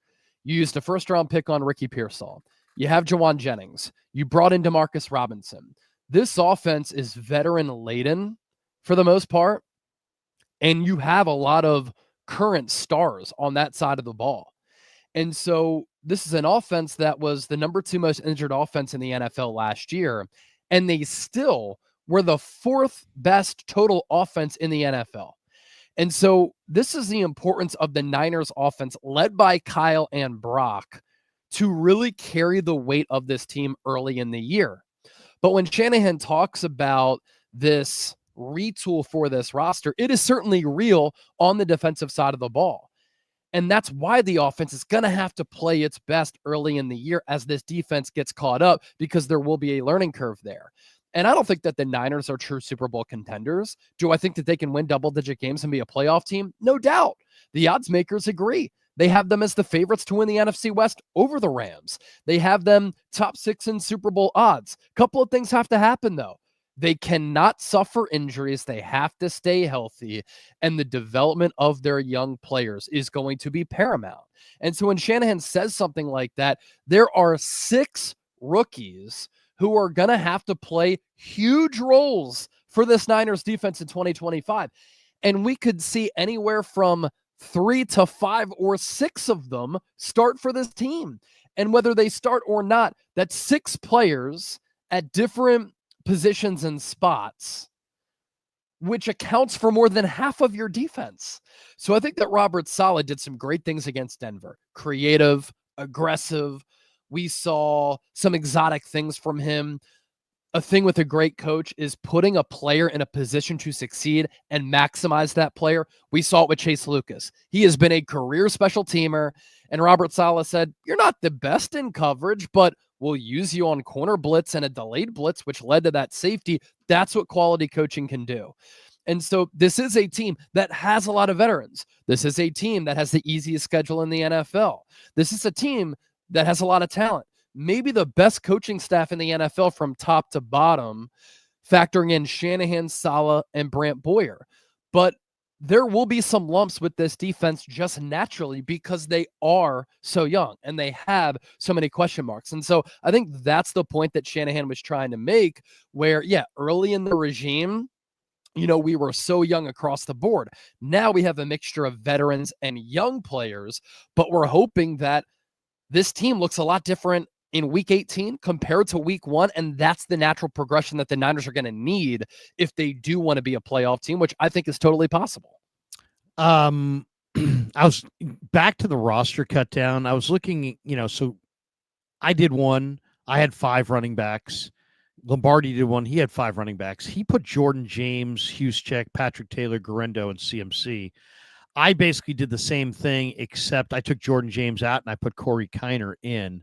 Speaker 2: You used a first-round pick on Ricky Pearsall. You have Jauan Jennings. You brought in Demarcus Robinson. This offense is veteran-laden for the most part, and you have a lot of current stars on that side of the ball. And so this is an offense that was the number 2 most injured offense in the NFL last year, and they still were the 4th best total offense in the NFL. And so this is the importance of the Niners offense, led by Kyle and Brock, to really carry the weight of this team early in the year. But when Shanahan talks about this retool for this roster, it is certainly real on the defensive side of the ball. And that's why the offense is going to have to play its best early in the year as this defense gets caught up, because there will be a learning curve there. And I don't think that the Niners are true Super Bowl contenders. Do I think that they can win double-digit games and be a playoff team? No doubt. The odds makers agree. They have them as the favorites to win the NFC West over the Rams. They have them top 6 in Super Bowl odds. A couple of things have to happen, though. They cannot suffer injuries. They have to stay healthy. And the development of their young players is going to be paramount. And so when Shanahan says something like that, there are 6 rookies who are going to have to play huge roles for this Niners defense in 2025. And we could see anywhere from 3 to 5 or 6 of them start for this team. And whether they start or not, that's 6 players at different positions and spots, which accounts for more than half of your defense. So I think that Robert Saleh did some great things against Denver. Creative, aggressive. We saw some exotic things from him. A thing with a great coach is putting a player in a position to succeed and maximize that player. We saw it with Chase Lucas. He has been a career special teamer, and Robert Saleh said, you're not the best in coverage, but we'll use you on corner blitz and a delayed blitz, which led to that safety. That's what quality coaching can do. And so this is a team that has a lot of veterans. This is a team that has the easiest schedule in the NFL. This is a team that has a lot of talent. Maybe the best coaching staff in the NFL from top to bottom, factoring in Shanahan, Saleh, and Brant Boyer. But there will be some lumps with this defense just naturally because they are so young and they have so many question marks. And so I think that's the point that Shanahan was trying to make, where, early in the regime, we were so young across the board. Now we have a mixture of veterans and young players, but we're hoping that this team looks a lot different in week 18 compared to week 1. And that's the natural progression that the Niners are going to need if they do want to be a playoff team, which I think is totally possible.
Speaker 1: I was back to the roster cut down. I was looking, so I did one. I had 5 running backs. Lombardi did one. He had 5 running backs. He put Jordan James, Juszczyk, Patrick Taylor, Garendo, and CMC. I basically did the same thing, except I took Jordan James out and I put Corey Kiner in.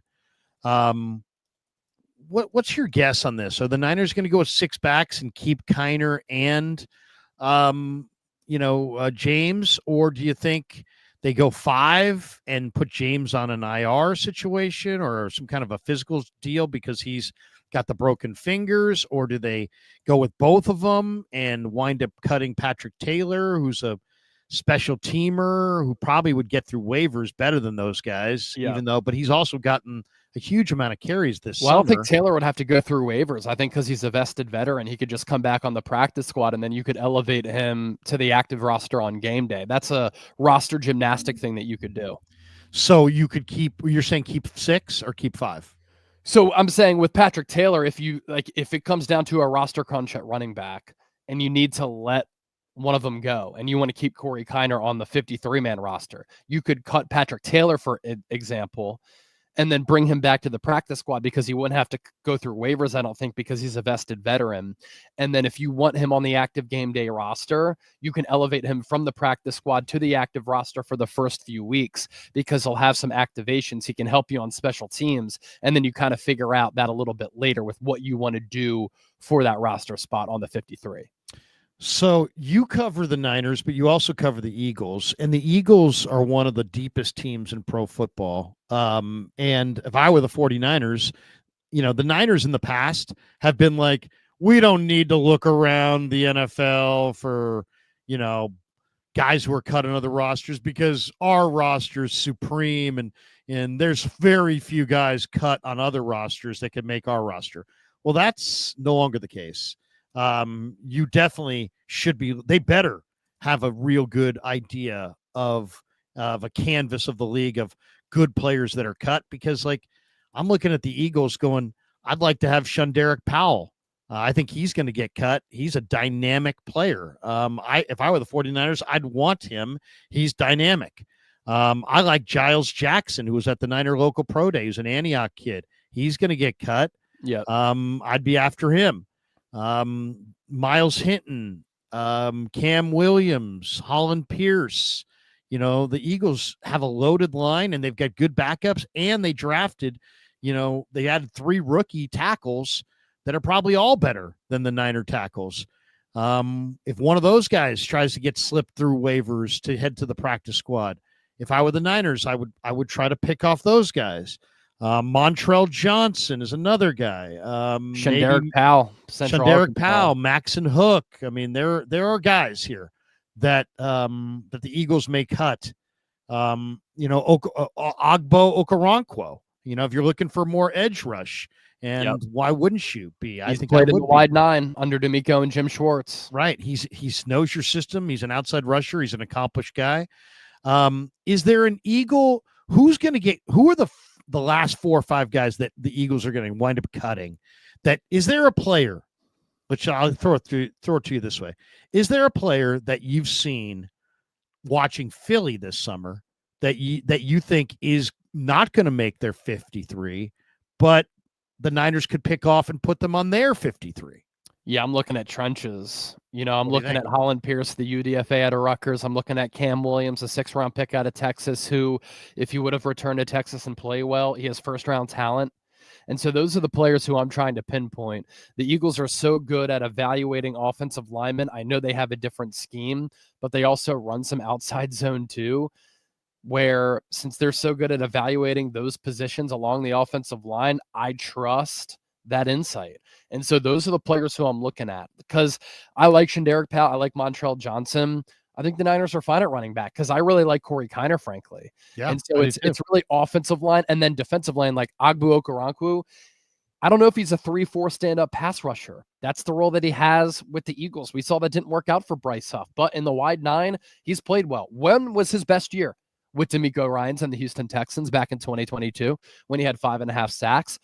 Speaker 1: What's your guess on this? Are the Niners going to go with 6 backs and keep Kiner and, James, or do you think they go 5 and put James on an IR situation or some kind of a physical deal because he's got the broken fingers, or do they go with both of them and wind up cutting Patrick Taylor, who's a special teamer who probably would get through waivers better than those guys, but he's also gotten a huge amount of carries this summer.
Speaker 2: I don't think Taylor would have to go through waivers. I think because he's a vested veteran, he could just come back on the practice squad and then you could elevate him to the active roster on game day. That's a roster gymnastic thing that you could do.
Speaker 1: So you're saying keep 6 or keep 5?
Speaker 2: So I'm saying with Patrick Taylor, if it comes down to a roster crunch at running back and you need to let one of them go and you want to keep Corey Kiner on the 53-man roster, you could cut Patrick Taylor, for example, and then bring him back to the practice squad because he wouldn't have to go through waivers, I don't think, because he's a vested veteran. And then if you want him on the active game day roster, you can elevate him from the practice squad to the active roster for the first few weeks because he'll have some activations. He can help you on special teams. And then you kind of figure out that a little bit later with what you want to do for that roster spot on the 53.
Speaker 1: So you cover the Niners, but you also cover the Eagles, and the Eagles are one of the deepest teams in pro football. And if I were the 49ers, the Niners in the past have been like, we don't need to look around the NFL for, guys who are cut on other rosters because our roster is supreme and there's very few guys cut on other rosters that can make our roster. Well, that's no longer the case. You definitely should be. They better have a real good idea of a canvas of the league of good players that are cut, because I'm looking at the Eagles going, I'd like to have Shunderick Powell. I think he's going to get cut. He's a dynamic player. If I were the 49ers, I'd want him. He's dynamic. I like Giles Jackson, who was at the Niner local pro day. He's an Antioch kid. He's going to get cut.
Speaker 2: Yeah.
Speaker 1: I'd be after him. Miles Hinton, Cam Williams, Holland Pierce. The Eagles have a loaded line and they've got good backups, and they drafted, they added 3 rookie tackles that are probably all better than the Niner tackles. If one of those guys tries to get slipped through waivers to head to the practice squad, if I were the Niners, I would try to pick off those guys. Montrell Johnson is another guy.
Speaker 2: Shunderick Powell,
Speaker 1: Maxon Hook. I mean, there are guys here that the Eagles may cut. Ogbo Okoronkwo. If you're looking for more edge rush, And why wouldn't you be?
Speaker 2: He's played in the wide 9 under D'Amico and Jim Schwartz.
Speaker 1: Right. He knows your system. He's an outside rusher. He's an accomplished guy. Is there an Eagle who are the last 4 or 5 guys that the Eagles are going to wind up cutting? Is there a player, which I'll throw it to you this way. Is there a player that you've seen watching Philly this summer that you think is not going to make their 53, but the Niners could pick off and put them on their 53?
Speaker 2: Yeah, I'm looking at trenches. I'm looking at Holland Pierce, the UDFA out of Rutgers. I'm looking at Cam Williams, a 6th-round pick out of Texas, who, if he would have returned to Texas and play well, he has first-round talent. And so those are the players who I'm trying to pinpoint. The Eagles are so good at evaluating offensive linemen. I know they have a different scheme, but they also run some outside zone too, where since they're so good at evaluating those positions along the offensive line, I trust that insight. And so those are the players who I'm looking at, because I like Shanderick Powell. I like Montrell Johnson. I think the Niners are fine at running back because I really like Corey Kiner, frankly. Yeah, and so it's really offensive line and then defensive line like Agbu Okoronkwo. I don't know if he's a 3-4 stand-up pass rusher. That's the role that he has with the Eagles. We saw that didn't work out for Bryce Huff, but in the wide 9, he's played well. When was his best year? With D'Amico Ryans and the Houston Texans back in 2022 when he had 5.5 sacks.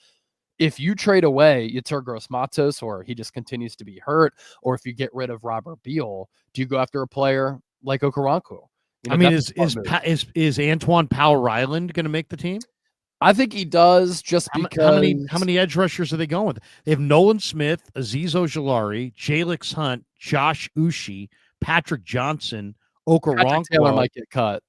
Speaker 2: If you trade away Yetur Gross-Matos, or he just continues to be hurt, or if you get rid of Robert Beal, do you go after a player like Okoronkwo?
Speaker 1: Is Antoine Powell-Ryland going to make the team?
Speaker 2: I think he does, just because.
Speaker 1: How many edge rushers are they going with? They have Nolan Smith, Azeez Ojulari, Jalix Hunt, Josh Uche, Patrick Johnson, Okoronkwo.
Speaker 2: Taylor might get cut.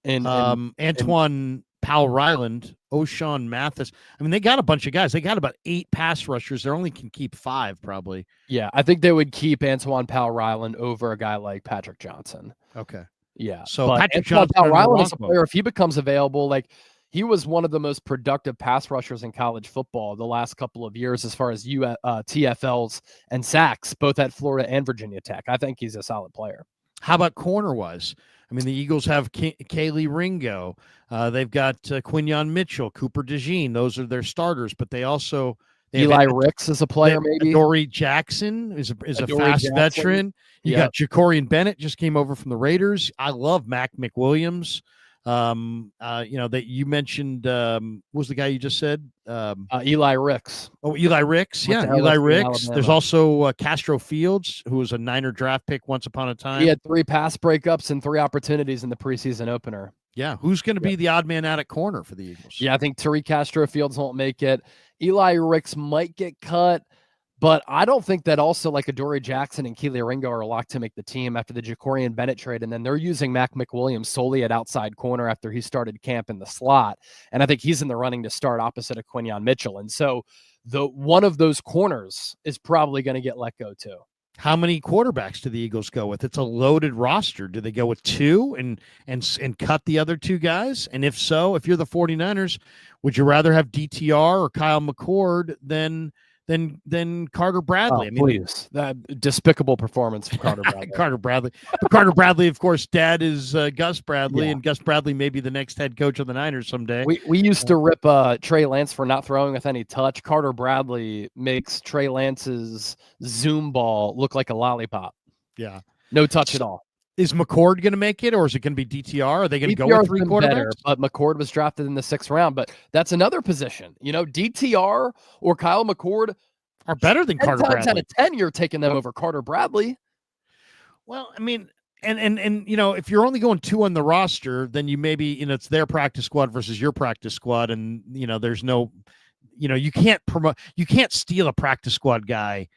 Speaker 1: Antoine Powell-Ryland, O'Shawn Mathis. I mean, they got a bunch of guys. They got about 8 pass rushers. They only can keep 5, probably.
Speaker 2: Yeah, I think they would keep Antoine Powell-Ryland over a guy like Patrick Johnson.
Speaker 1: Okay.
Speaker 2: Yeah.
Speaker 1: So Patrick Johnson,
Speaker 2: Powell-Ryland is a player, if he becomes available, like he was one of the most productive pass rushers in college football the last couple of years as far as TFLs and sacks, both at Florida and Virginia Tech. I think he's a solid player.
Speaker 1: How about corner-wise? I mean, the Eagles have Kaylee Ringo. They've got Quinyon Mitchell, Cooper DeJean. Those are their starters, but they also
Speaker 2: Eli Ricks is a player, maybe.
Speaker 1: Dory Jackson is a fast veteran. You got Jacorian Bennett, just came over from the Raiders. I love Mac McWilliams. That you mentioned, what was the guy you just said?
Speaker 2: Eli Ricks.
Speaker 1: Oh, Eli Ricks. Yeah, Eli Ricks. There's also Castro Fields, who was a Niner draft pick once upon a time.
Speaker 2: He had 3 pass breakups and 3 opportunities in the preseason opener.
Speaker 1: Yeah, who's going to be the odd man out at corner for the Eagles?
Speaker 2: Yeah, I think Tariq Castro Fields won't make it. Eli Ricks might get cut, but I don't think that also like Adoree Jackson and Keely Ringo are locked to make the team after the Jacorian Bennett trade, and then they're using Mac McWilliams solely at outside corner after he started camp in the slot, and I think he's in the running to start opposite of Quinyon Mitchell, and so one of those corners is probably going to get let go too.
Speaker 1: How many quarterbacks do the Eagles go with? It's a loaded roster. Do they go with 2 and cut the other 2 guys? And if so, if you're the 49ers, would you rather have DTR or Kyle McCord than Carter Bradley?
Speaker 2: Please. That despicable performance from Carter Bradley.
Speaker 1: Carter Bradley, of course, dad is Gus Bradley, and Gus Bradley may be the next head coach of the Niners someday.
Speaker 2: We used to rip Trey Lance for not throwing with any touch. Carter Bradley makes Trey Lance's Zoom ball look like a lollipop.
Speaker 1: Yeah.
Speaker 2: No touch at all.
Speaker 1: Is McCord going to make it, or is it going to be DTR? Are they going to go with 3 quarterbacks? Better,
Speaker 2: but McCord was drafted in the 6th round. But that's another position. DTR or Kyle McCord
Speaker 1: are better than Carter Bradley.
Speaker 2: 10 times out of 10, you're taking them over Carter Bradley.
Speaker 1: Well, I mean, and if you're only going 2 on the roster, then you maybe it's their practice squad versus your practice squad, and there's no, you can't steal a practice squad guy.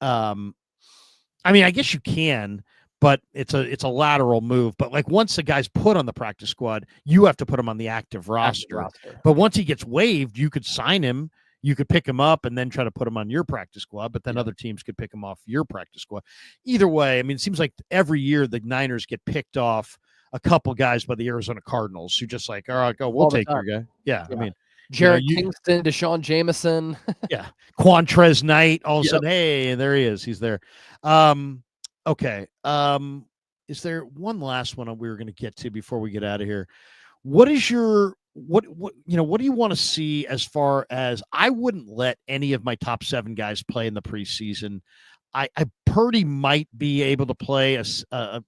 Speaker 1: I mean, I guess you can. But it's a lateral move. But like once the guy's put on the practice squad, you have to put him on the active roster. But once he gets waived, you could sign him, you could pick him up, and then try to put him on your practice squad. But then other teams could pick him off your practice squad. Either way, I mean, it seems like every year the Niners get picked off a couple guys by the Arizona Cardinals who just like, all right, we'll take your guy. Yeah, I mean.
Speaker 2: Jared Kingston, Deshaun Jameson.
Speaker 1: Yeah. Quantrez Knight, all of a sudden, hey, there he is. He's there. Okay. Is there one last one we were going to get to before we get out of here? What is your what what do you want to see as far as I wouldn't let any of my top 7 guys play in the preseason. I Purdy might be able to play a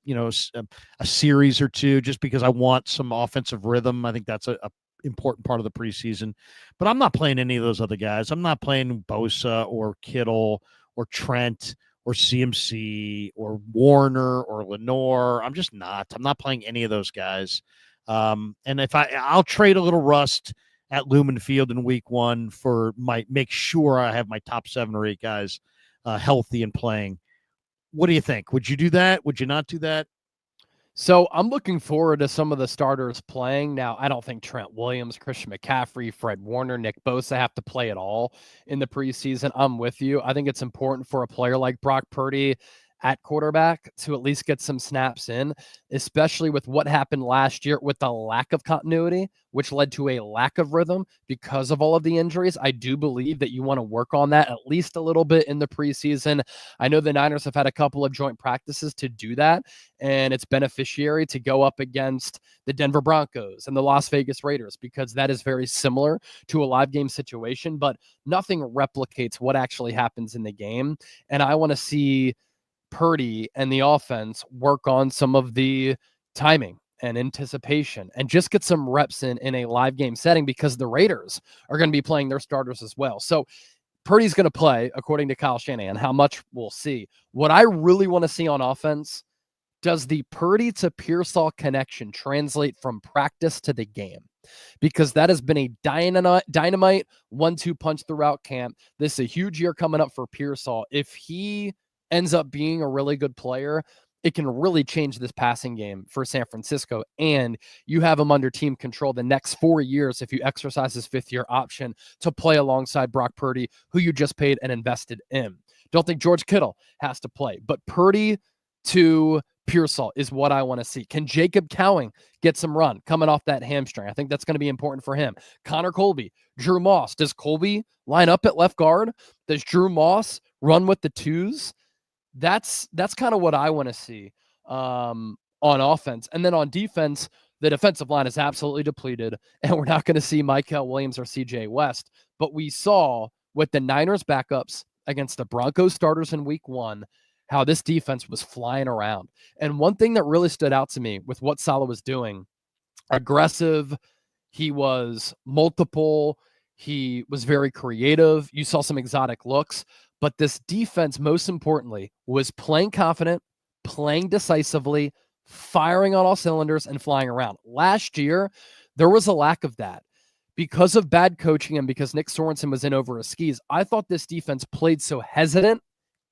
Speaker 1: series or two just because I want some offensive rhythm. I think that's a important part of the preseason, but I'm not playing any of those other guys. I'm not playing Bosa or Kittle or Trent or CMC or Warner or Lenore. I'm not playing any of those guys. And if I'll trade a little rust at Lumen Field in week 1 for make sure I have my top 7 or 8 guys healthy and playing. What do you think? Would you do that? Would you not do that?
Speaker 2: So I'm looking forward to some of the starters playing. Now, I don't think Trent Williams, Christian McCaffrey, Fred Warner, Nick Bosa have to play at all in the preseason. I'm with you. I think it's important for a player like Brock Purdy at quarterback to at least get some snaps in, especially with what happened last year with the lack of continuity, which led to a lack of rhythm because of all of the injuries. I do believe that you want to work on that at least a little bit in the preseason. I know the Niners have had a couple of joint practices to do that, and it's beneficiary to go up against the Denver Broncos and the Las Vegas Raiders because that is very similar to a live game situation, but nothing replicates what actually happens in the game. And I want to see Purdy and the offense work on some of the timing and anticipation and just get some reps in a live game setting because the Raiders are going to be playing their starters as well. So Purdy's going to play, according to Kyle Shanahan. How much we'll see. What I really want to see on offense, does the Purdy to Pearsall connection translate from practice to the game? Because that has been a dynamite 1-2 punch throughout camp. This is a huge year coming up for Pearsall. If he ends up being a really good player, it can really change this passing game for San Francisco. And you have him under team control the next 4 years if you exercise his 5th-year option to play alongside Brock Purdy, who you just paid and invested in. Don't think George Kittle has to play, but Purdy to Pearsall is what I want to see. Can Jacob Cowing get some run coming off that hamstring? I think that's going to be important for him. Connor Colby, Drew Moss. Does Colby line up at left guard? Does Drew Moss run with the twos? That's kind of what I want to see on offense. And then on defense, the defensive line is absolutely depleted, and we're not going to see Michael Williams or CJ West. But we saw with the Niners backups against the Broncos starters in week 1, how this defense was flying around. And one thing that really stood out to me with what Saleh was doing, aggressive, he was multiple, he was very creative. You saw some exotic looks. But this defense, most importantly, was playing confident, playing decisively, firing on all cylinders, and flying around. Last year, there was a lack of that. Because of bad coaching and because Nick Sorensen was in over his skis, I thought this defense played so hesitant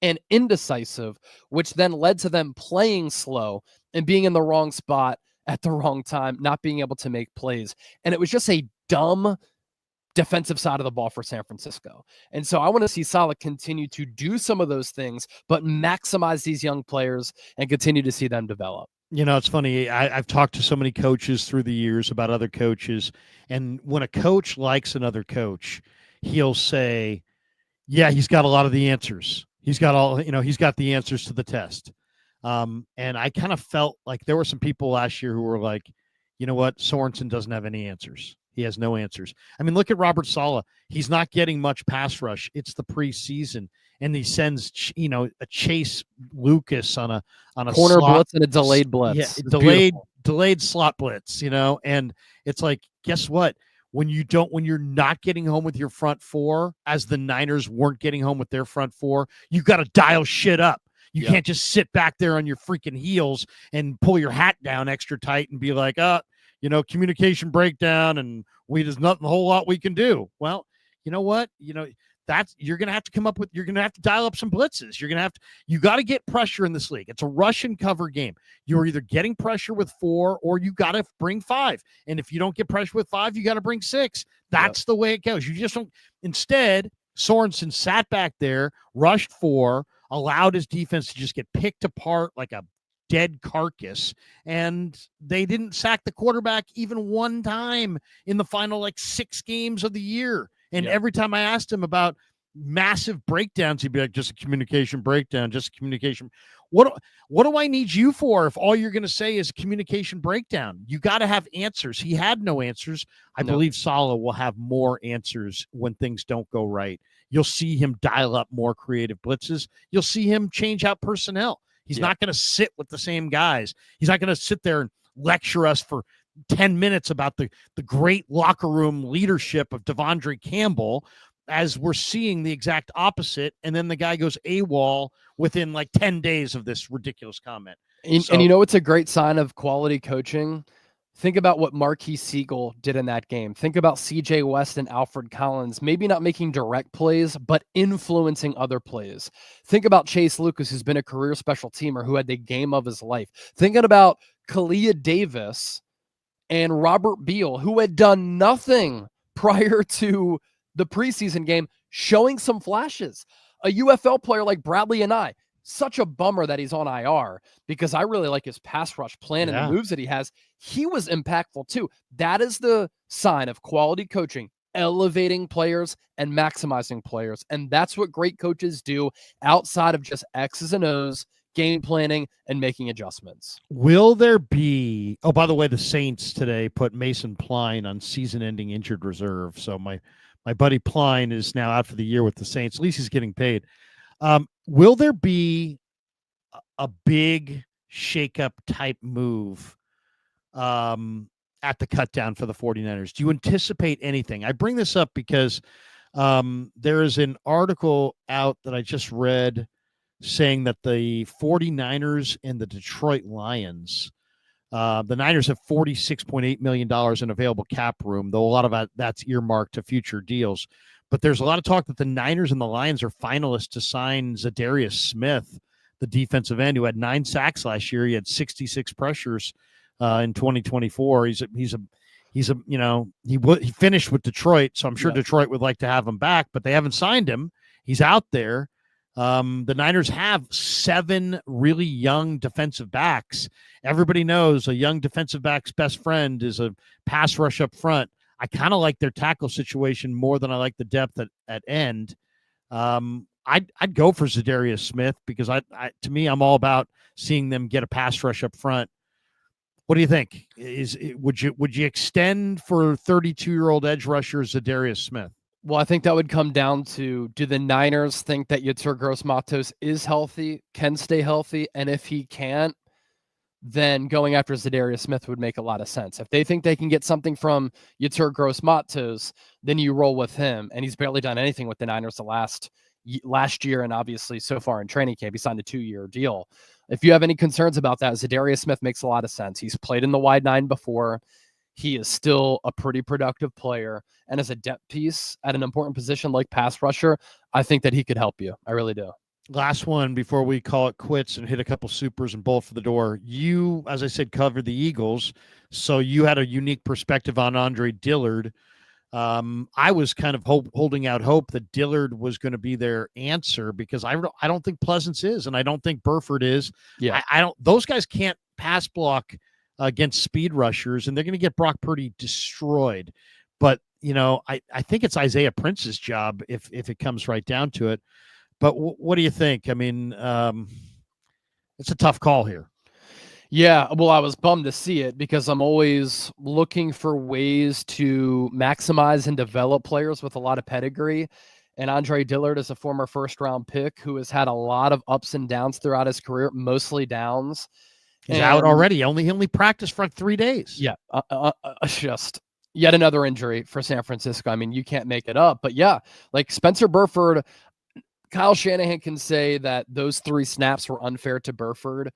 Speaker 2: and indecisive, which then led to them playing slow and being in the wrong spot at the wrong time, not being able to make plays. And it was just a dumb defensive side of the ball for San Francisco. And so I want to see Saleh continue to do some of those things, but maximize these young players and continue to see them develop.
Speaker 1: It's funny. I've talked to so many coaches through the years about other coaches. And when a coach likes another coach, he'll say, yeah, he's got a lot of the answers. He's got he's got the answers to the test. And I kind of felt like there were some people last year who were like, you know what? Sorensen doesn't have any answers. He has no answers. I mean, look at Robert Saleh. He's not getting much pass rush. It's the preseason, and he sends a Chase Lucas on a
Speaker 2: corner
Speaker 1: slot
Speaker 2: blitz and a delayed blitz.
Speaker 1: Yeah, delayed slot blitz. And it's like, guess what? When you're not getting home with your front 4, as the Niners weren't getting home with their front 4, you got to dial shit up. You can't just sit back there on your freaking heels and pull your hat down extra tight and be like, communication breakdown, and there's nothing a whole lot we can do. Well, you know what? That's you're gonna have to dial up some blitzes. You got to get pressure in this league. It's a rush and cover game. You're either getting pressure with 4 or you got to bring 5. And if you don't get pressure with 5, you got to bring 6. That's the way it goes. You just don't. Instead, Sorensen sat back there, rushed 4, allowed his defense to just get picked apart like a dead carcass, and they didn't sack the quarterback even one time in the final 6 games of the year. And every time I asked him about massive breakdowns, he'd be like, just a communication breakdown, just a communication. What do I need you for if all you're going to say is communication breakdown? You got to have answers. He had no answers. I believe Saleh will have more answers when things don't go right. You'll see him dial up more creative blitzes. You'll see him change out personnel. He's not going to sit with the same guys. He's not going to sit there and lecture us for 10 minutes about the great locker room leadership of Devondre Campbell, as we're seeing the exact opposite. And then the guy goes AWOL within like 10 days of this ridiculous comment.
Speaker 2: And you know, it's a great sign of quality coaching. Think about what Marquis Siegel did in that game. Think about CJ West and Alfred Collins, maybe not making direct plays, but influencing other plays. Think about Chase Lucas, who's been a career special teamer, who had the game of his life. Thinking about Kalia Davis and Robert Beal, who had done nothing prior to the preseason game, showing some flashes. A UFL player like Bradley and I, such a bummer that he's on IR, because I really like his pass rush plan and the moves that he has. He was impactful too. That is the sign of quality coaching, elevating players and maximizing players. And that's what great coaches do outside of just X's and O's, game planning, and making adjustments.
Speaker 1: Will there be, oh, by the way, the Saints today put Mason Pline on season-ending injured reserve. So my buddy Pline is now out for the year with the Saints. At least he's getting paid. Will there be a big shakeup type move at the cut down for the 49ers? Do you anticipate anything? I bring this up because there is an article out that I just read saying that the 49ers and the Detroit Lions, the Niners have $46.8 million in available cap room, though a lot of that's earmarked to future deals. But there's a lot of talk that the Niners and the Lions are finalists to sign Zadarius Smith, the defensive end, who had 9 sacks last year. He had 66 pressures in 2024. He finished with Detroit, so I'm sure Detroit would like to have him back, but they haven't signed him. He's out there. The Niners have 7 really young defensive backs. Everybody knows a young defensive back's best friend is a pass rush up front. I kind of like their tackle situation more than I like the depth at end. I'd go for Zadarius Smith because to me, I'm all about seeing them get a pass rush up front. What do you think? Would you extend for 32-year-old edge rusher Zadarius Smith?
Speaker 2: Well, I think that would come down to, do the Niners think that Yetur Gross-Matos is healthy, can stay healthy, and if he can't, then going after Zadarius Smith would make a lot of sense. If they think they can get something from Yetur Gross-Matos, then you roll with him, and he's barely done anything with the Niners the last year, and obviously so far in training camp, he signed a 2-year deal. If you have any concerns about that, Zadarius Smith makes a lot of sense. He's played in the wide 9 before. He is still a pretty productive player. And as a depth piece at an important position like pass rusher, I think that he could help you. I really do.
Speaker 1: Last one before we call it quits and hit a couple supers and bolt for the door. You, as I said, covered the Eagles, so you had a unique perspective on Andre Dillard. I was kind of holding out hope that Dillard was going to be their answer, because I don't think Pleasance is, and I don't think Burford is.
Speaker 2: Yeah,
Speaker 1: I don't. Those guys can't pass block against speed rushers, and they're going to get Brock Purdy destroyed. But I think it's Isaiah Prince's job if it comes right down to it. But what do you think? I mean, it's a tough call here.
Speaker 2: Yeah, well, I was bummed to see it because I'm always looking for ways to maximize and develop players with a lot of pedigree. And Andre Dillard is a former first-round pick who has had a lot of ups and downs throughout his career, mostly downs.
Speaker 1: He's out already. He only practiced for 3 days.
Speaker 2: Yeah, just yet another injury for San Francisco. I mean, you can't make it up. But yeah, like Spencer Burford, Kyle Shanahan can say that those 3 snaps were unfair to Burford.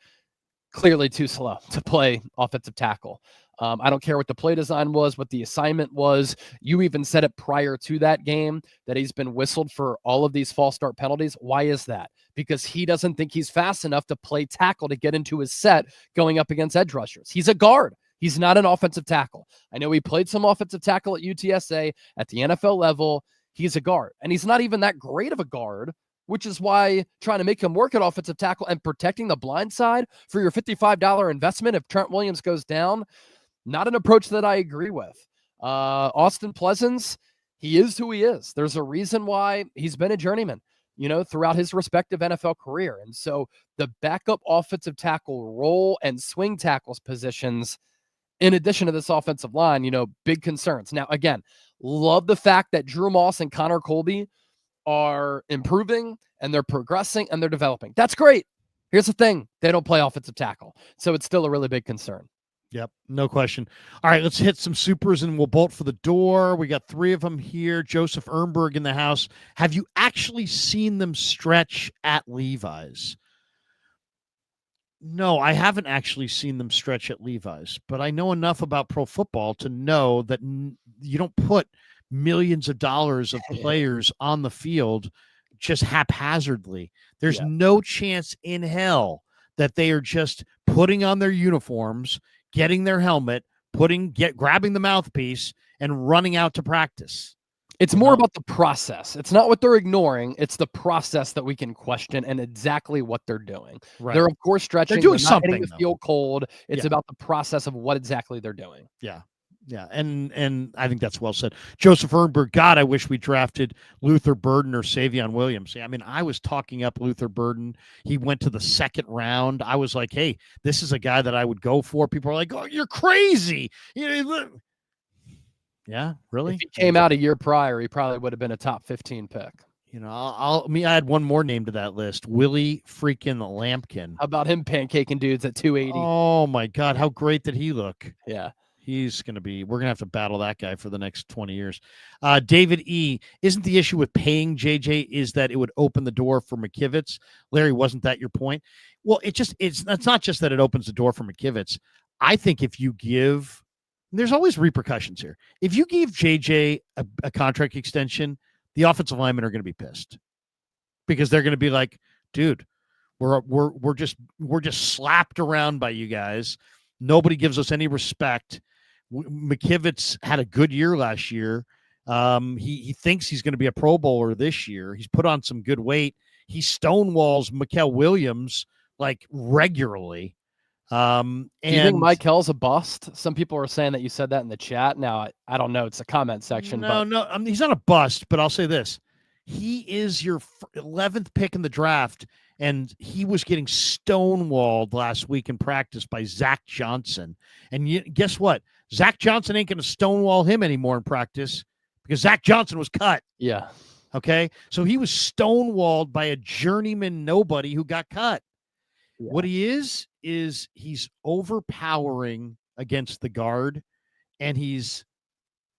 Speaker 2: Clearly too slow to play offensive tackle. I don't care what the play design was, what the assignment was. You even said it prior to that game that he's been whistled for all of these false start penalties. Why is that? Because he doesn't think he's fast enough to play tackle to get into his set going up against edge rushers. He's a guard. He's not an offensive tackle. I know he played some offensive tackle at UTSA at the NFL level. He's a guard, and he's not even that great of a guard, which is why trying to make him work at offensive tackle and protecting the blind side for your $55 investment if Trent Williams goes down, not an approach that I agree with. Austin Pleasance, He is who he is. There's a reason why he's been a journeyman, throughout his respective NFL career. And so the backup offensive tackle role and swing tackles positions, in addition to this offensive line, big concerns. Now, again, love the fact that Drew Moss and Connor Colby are improving and they're progressing and they're developing. That's great. Here's the thing. They don't play offensive tackle. So it's still a really big concern.
Speaker 1: Yep, no question. All right, let's hit some supers and we'll bolt for the door. We got 3 of them here. Joseph Ernberg in the house. Have you actually seen them stretch at Levi's? No, I haven't actually seen them stretch at Levi's, but I know enough about pro football to know that you don't put millions of dollars of players on the field just haphazardly. There's no chance in hell that they are just putting on their uniforms, getting their helmet, grabbing the mouthpiece, and running out to practice.
Speaker 2: It's more about the process. It's not what they're ignoring. It's the process that we can question and exactly what they're doing. Right. They're, of course, stretching.
Speaker 1: They're doing
Speaker 2: not
Speaker 1: something.
Speaker 2: Hitting the field cold. It's about the process of what exactly they're doing.
Speaker 1: Yeah. Yeah. And I think that's well said. Joseph Ernberg, God, I wish we drafted Luther Burden or Savion Williams. I mean, I was talking up Luther Burden. He went to the 2nd round. I was like, hey, this is a guy that I would go for. People are like, oh, you're crazy. Yeah, really?
Speaker 2: If he came out a year prior, he probably would have been a top 15 pick.
Speaker 1: I add one more name to that list. Willie freaking Lampkin.
Speaker 2: How about him pancaking dudes at 280?
Speaker 1: Oh my God, how great did he look?
Speaker 2: Yeah.
Speaker 1: We're going to have to battle that guy for the next 20 years. David E. Isn't the issue with paying JJ is that it would open the door for McKivitz? Larry, wasn't that your point? Well, it's not just that it opens the door for McKivitz. I think if you give, there's always repercussions here. If you give JJ a contract extension, the offensive linemen are going to be pissed because they're going to be like, dude, we're just slapped around by you guys. Nobody gives us any respect. McKivitz had a good year last year. He thinks he's going to be a Pro Bowler this year. He's put on some good weight. He stonewalls Mikael Williams like regularly.
Speaker 2: Do you think Mikel's a bust? Some people are saying that you said that in the chat. Now, I don't know. It's a comment section.
Speaker 1: No, he's not a bust, but I'll say this. He is your 11th pick in the draft, and he was getting stonewalled last week in practice by Zach Johnson. And guess what? Zach Johnson ain't going to stonewall him anymore in practice because Zach Johnson was cut.
Speaker 2: Yeah.
Speaker 1: Okay? So he was stonewalled by a journeyman nobody who got cut. Yeah. What he is he's overpowering against the guard, and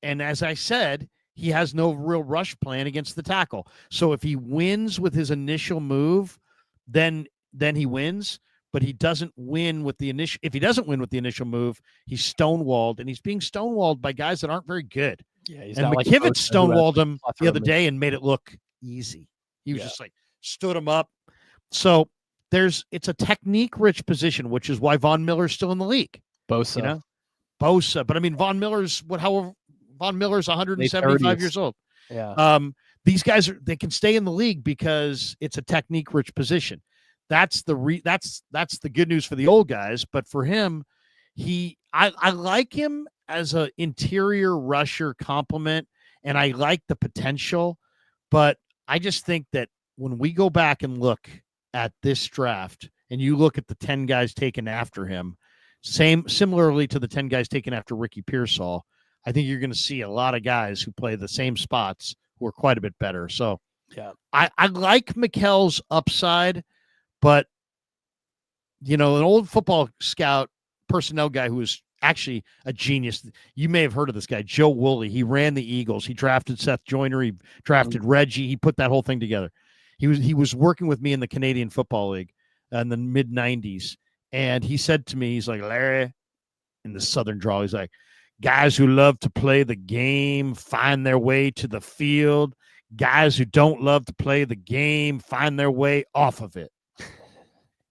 Speaker 1: as I said, he has no real rush plan against the tackle. So if he wins with his initial move, then he wins, but he doesn't win with the initial. If he doesn't win with the initial move, he's stonewalled, and he's being stonewalled by guys that aren't very good. Yeah, and McKivitz stonewalled him the other day and made it look easy. He was just like stood him up. So it's a technique-rich position, which is why Von Miller's still in the league.
Speaker 2: Bosa.
Speaker 1: Bosa. But I mean, Von Miller's 175 years old.
Speaker 2: Yeah.
Speaker 1: These guys they can stay in the league because it's a technique-rich position. That's the good news for the old guys. But for him, I like him as an interior rusher complement, and I like the potential. But I just think that when we go back and look at this draft, and you look at the 10 guys taken after him, similarly to the 10 guys taken after Ricky Pearsall, I think you're going to see a lot of guys who play the same spots who are quite a bit better. So
Speaker 2: yeah,
Speaker 1: I like Mikel's upside, but an old football scout personnel guy who is actually a genius. You may have heard of this guy, Joe Woolley. He ran the Eagles. He drafted Seth Joyner. He drafted Reggie. He put that whole thing together. He was working with me in the Canadian Football League in the mid-'90s, and he said to me, he's like, Larry, in the Southern drawl, he's like, guys who love to play the game find their way to the field. Guys who don't love to play the game find their way off of it.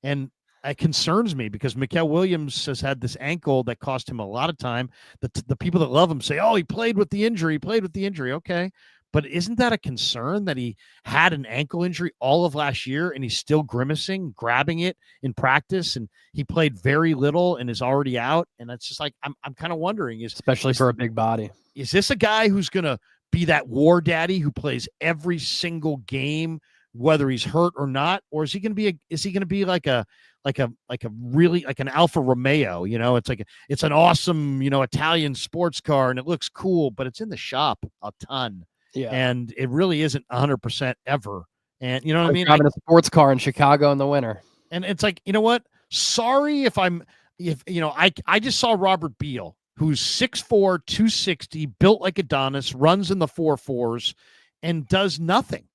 Speaker 1: And it concerns me because Mikael Williams has had this ankle that cost him a lot of time. The people that love him say, oh, he played with the injury. Okay. But isn't that a concern that he had an ankle injury all of last year and he's still grimacing, grabbing it in practice, and he played very little and is already out? And it's just like I'm kind of wondering,
Speaker 2: especially for a big body,
Speaker 1: is this a guy who's going to be that war daddy who plays every single game, whether he's hurt or not, or is he going to be like a really like an Alfa Romeo? It's an awesome, Italian sports car and it looks cool, but it's in the shop a ton.
Speaker 2: Yeah.
Speaker 1: And it really isn't 100% ever. And you know what I mean?
Speaker 2: Driving a sports car in Chicago in the winter.
Speaker 1: And it's like, you know what? Sorry if I just saw Robert Beal, who's 6'4", 260, built like Adonis, runs in the 4.4s, and does nothing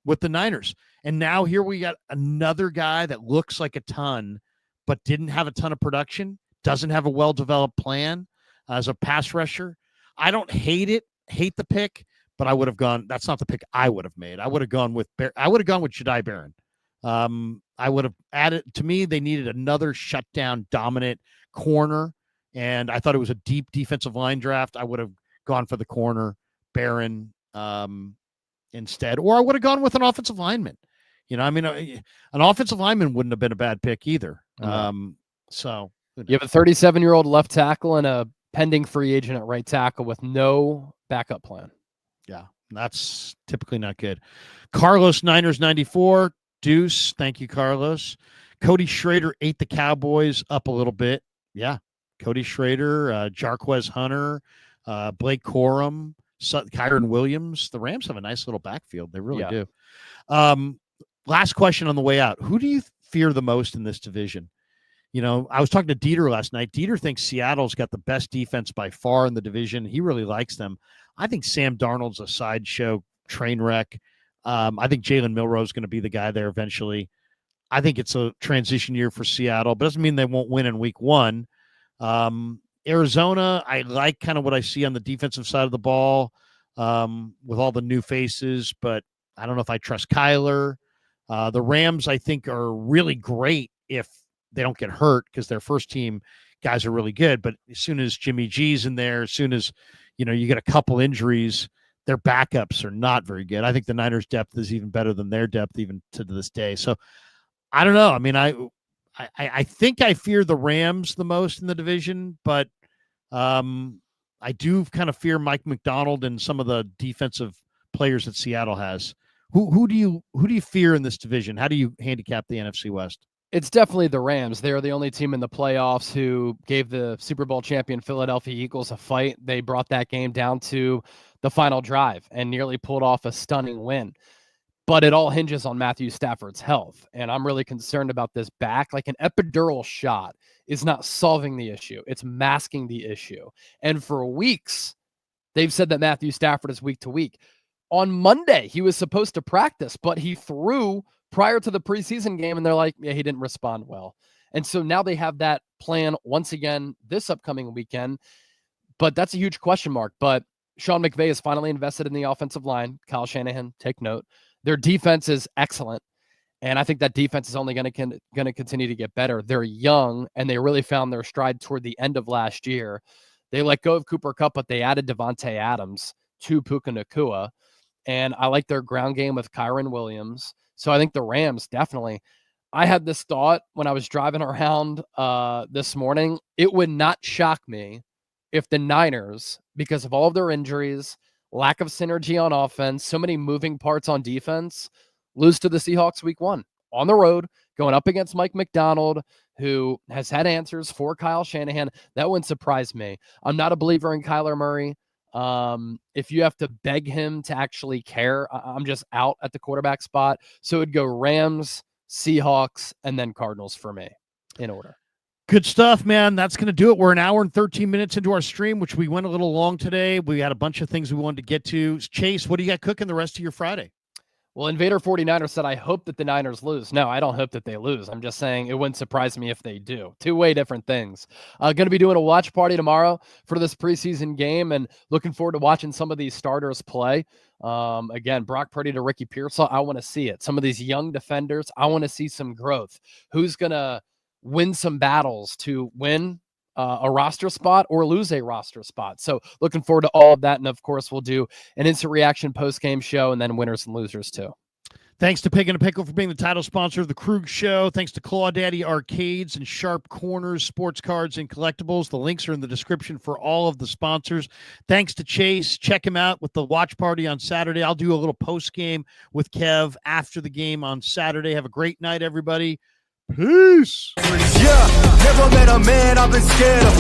Speaker 1: with the Niners. And now here we got another guy that looks like a ton, but didn't have a ton of production, doesn't have a well-developed plan as a pass rusher. I don't hate the pick, but I would have gone. That's not the pick I would have made. I would have gone with Jedi Barron. I would have added, to me, they needed another shutdown dominant corner. And I thought it was a deep defensive line draft. I would have gone for the corner, Barron, instead, or I would have gone with an offensive lineman. An offensive lineman wouldn't have been a bad pick either. So
Speaker 2: you have a 37-year-old left tackle and a pending free agent at right tackle with no backup plan.
Speaker 1: Yeah, that's typically not good. Carlos, Niners 94. Deuce, thank you, Carlos. Cody Schrader ate the Cowboys up a little bit. Yeah, Cody Schrader, Jarquez Hunter, Blake Corum, Kyron Williams. The Rams have a nice little backfield. They really do. Last question on the way out. Who do you fear the most in this division? I was talking to Dieter last night. Dieter thinks Seattle's got the best defense by far in the division. He really likes them. I think Sam Darnold's a sideshow train wreck. I think Jalen Milroe is going to be the guy there eventually. I think it's a transition year for Seattle, but doesn't mean they won't win in week 1. Arizona, I like kind of what I see on the defensive side of the ball with all the new faces, but I don't know if I trust Kyler. The Rams, I think, are really great if they don't get hurt because their first team guys are really good. But as soon as Jimmy G's in there, as soon as, you get a couple injuries, their backups are not very good. I think the Niners' depth is even better than their depth even to this day. So I don't know. I mean, I think I fear the Rams the most in the division, but I do kind of fear Mike McDonald and some of the defensive players that Seattle has. Who do you fear in this division? How do you handicap the NFC West?
Speaker 2: It's definitely the Rams. They're the only team in the playoffs who gave the Super Bowl champion Philadelphia Eagles a fight. They brought that game down to the final drive and nearly pulled off a stunning win. But it all hinges on Matthew Stafford's health. And I'm really concerned about this back. Like, an epidural shot is not solving the issue. It's masking the issue. And for weeks, they've said that Matthew Stafford is week to week. On Monday, he was supposed to practice, but he threw prior to the preseason game, and they're like, yeah, he didn't respond well. And so now they have that plan once again this upcoming weekend, but that's a huge question mark. But Sean McVay has finally invested in the offensive line. Kyle Shanahan, take note. Their defense is excellent, and I think that defense is only going to continue to get better. They're young, and they really found their stride toward the end of last year. They let go of Cooper Kupp, but they added Devontae Adams to Puka Nacua, and I like their ground game with Kyron Williams. So I think the Rams definitely. I had this thought when I was driving around this morning. It would not shock me if the Niners, because of all of their injuries, lack of synergy on offense, so many moving parts on defense, lose to the Seahawks week 1 on the road, going up against Mike McDonald, who has had answers for Kyle Shanahan. That wouldn't surprise me. I'm not a believer in Kyler Murray. If you have to beg him to actually care, I'm just out at the quarterback spot. So it'd go Rams, Seahawks, and then Cardinals for me in order.
Speaker 1: Good stuff, man. That's going to do it. We're an hour and 13 minutes into our stream, which we went a little long today. We had a bunch of things we wanted to get to. Chase, what do you got cooking the rest of your Friday?
Speaker 2: Well, Invader 49er said, I hope that the Niners lose. No, I don't hope that they lose. I'm just saying it wouldn't surprise me if they do. Two way different things. Going to be doing a watch party tomorrow for this preseason game and looking forward to watching some of these starters play. Again, Brock Purdy to Ricky Pearsall. I want to see it. Some of these young defenders, I want to see some growth. Who's going to win some battles to win a roster spot or lose a roster spot? So looking forward to all of that. And of course, we'll do an instant reaction post-game show and then winners and losers too.
Speaker 1: Thanks to Pig and a Pickle for being the title sponsor of the Krueger Show. Thanks to Claw Daddy Arcades and Sharp Corners, Sports Cards, and Collectibles. The links are in the description for all of the sponsors. Thanks to Chase. Check him out with the watch party on Saturday. I'll do a little post game with Kev after the game on Saturday. Have a great night, everybody. Peace.
Speaker 4: Yeah, never met a man I've been scared of.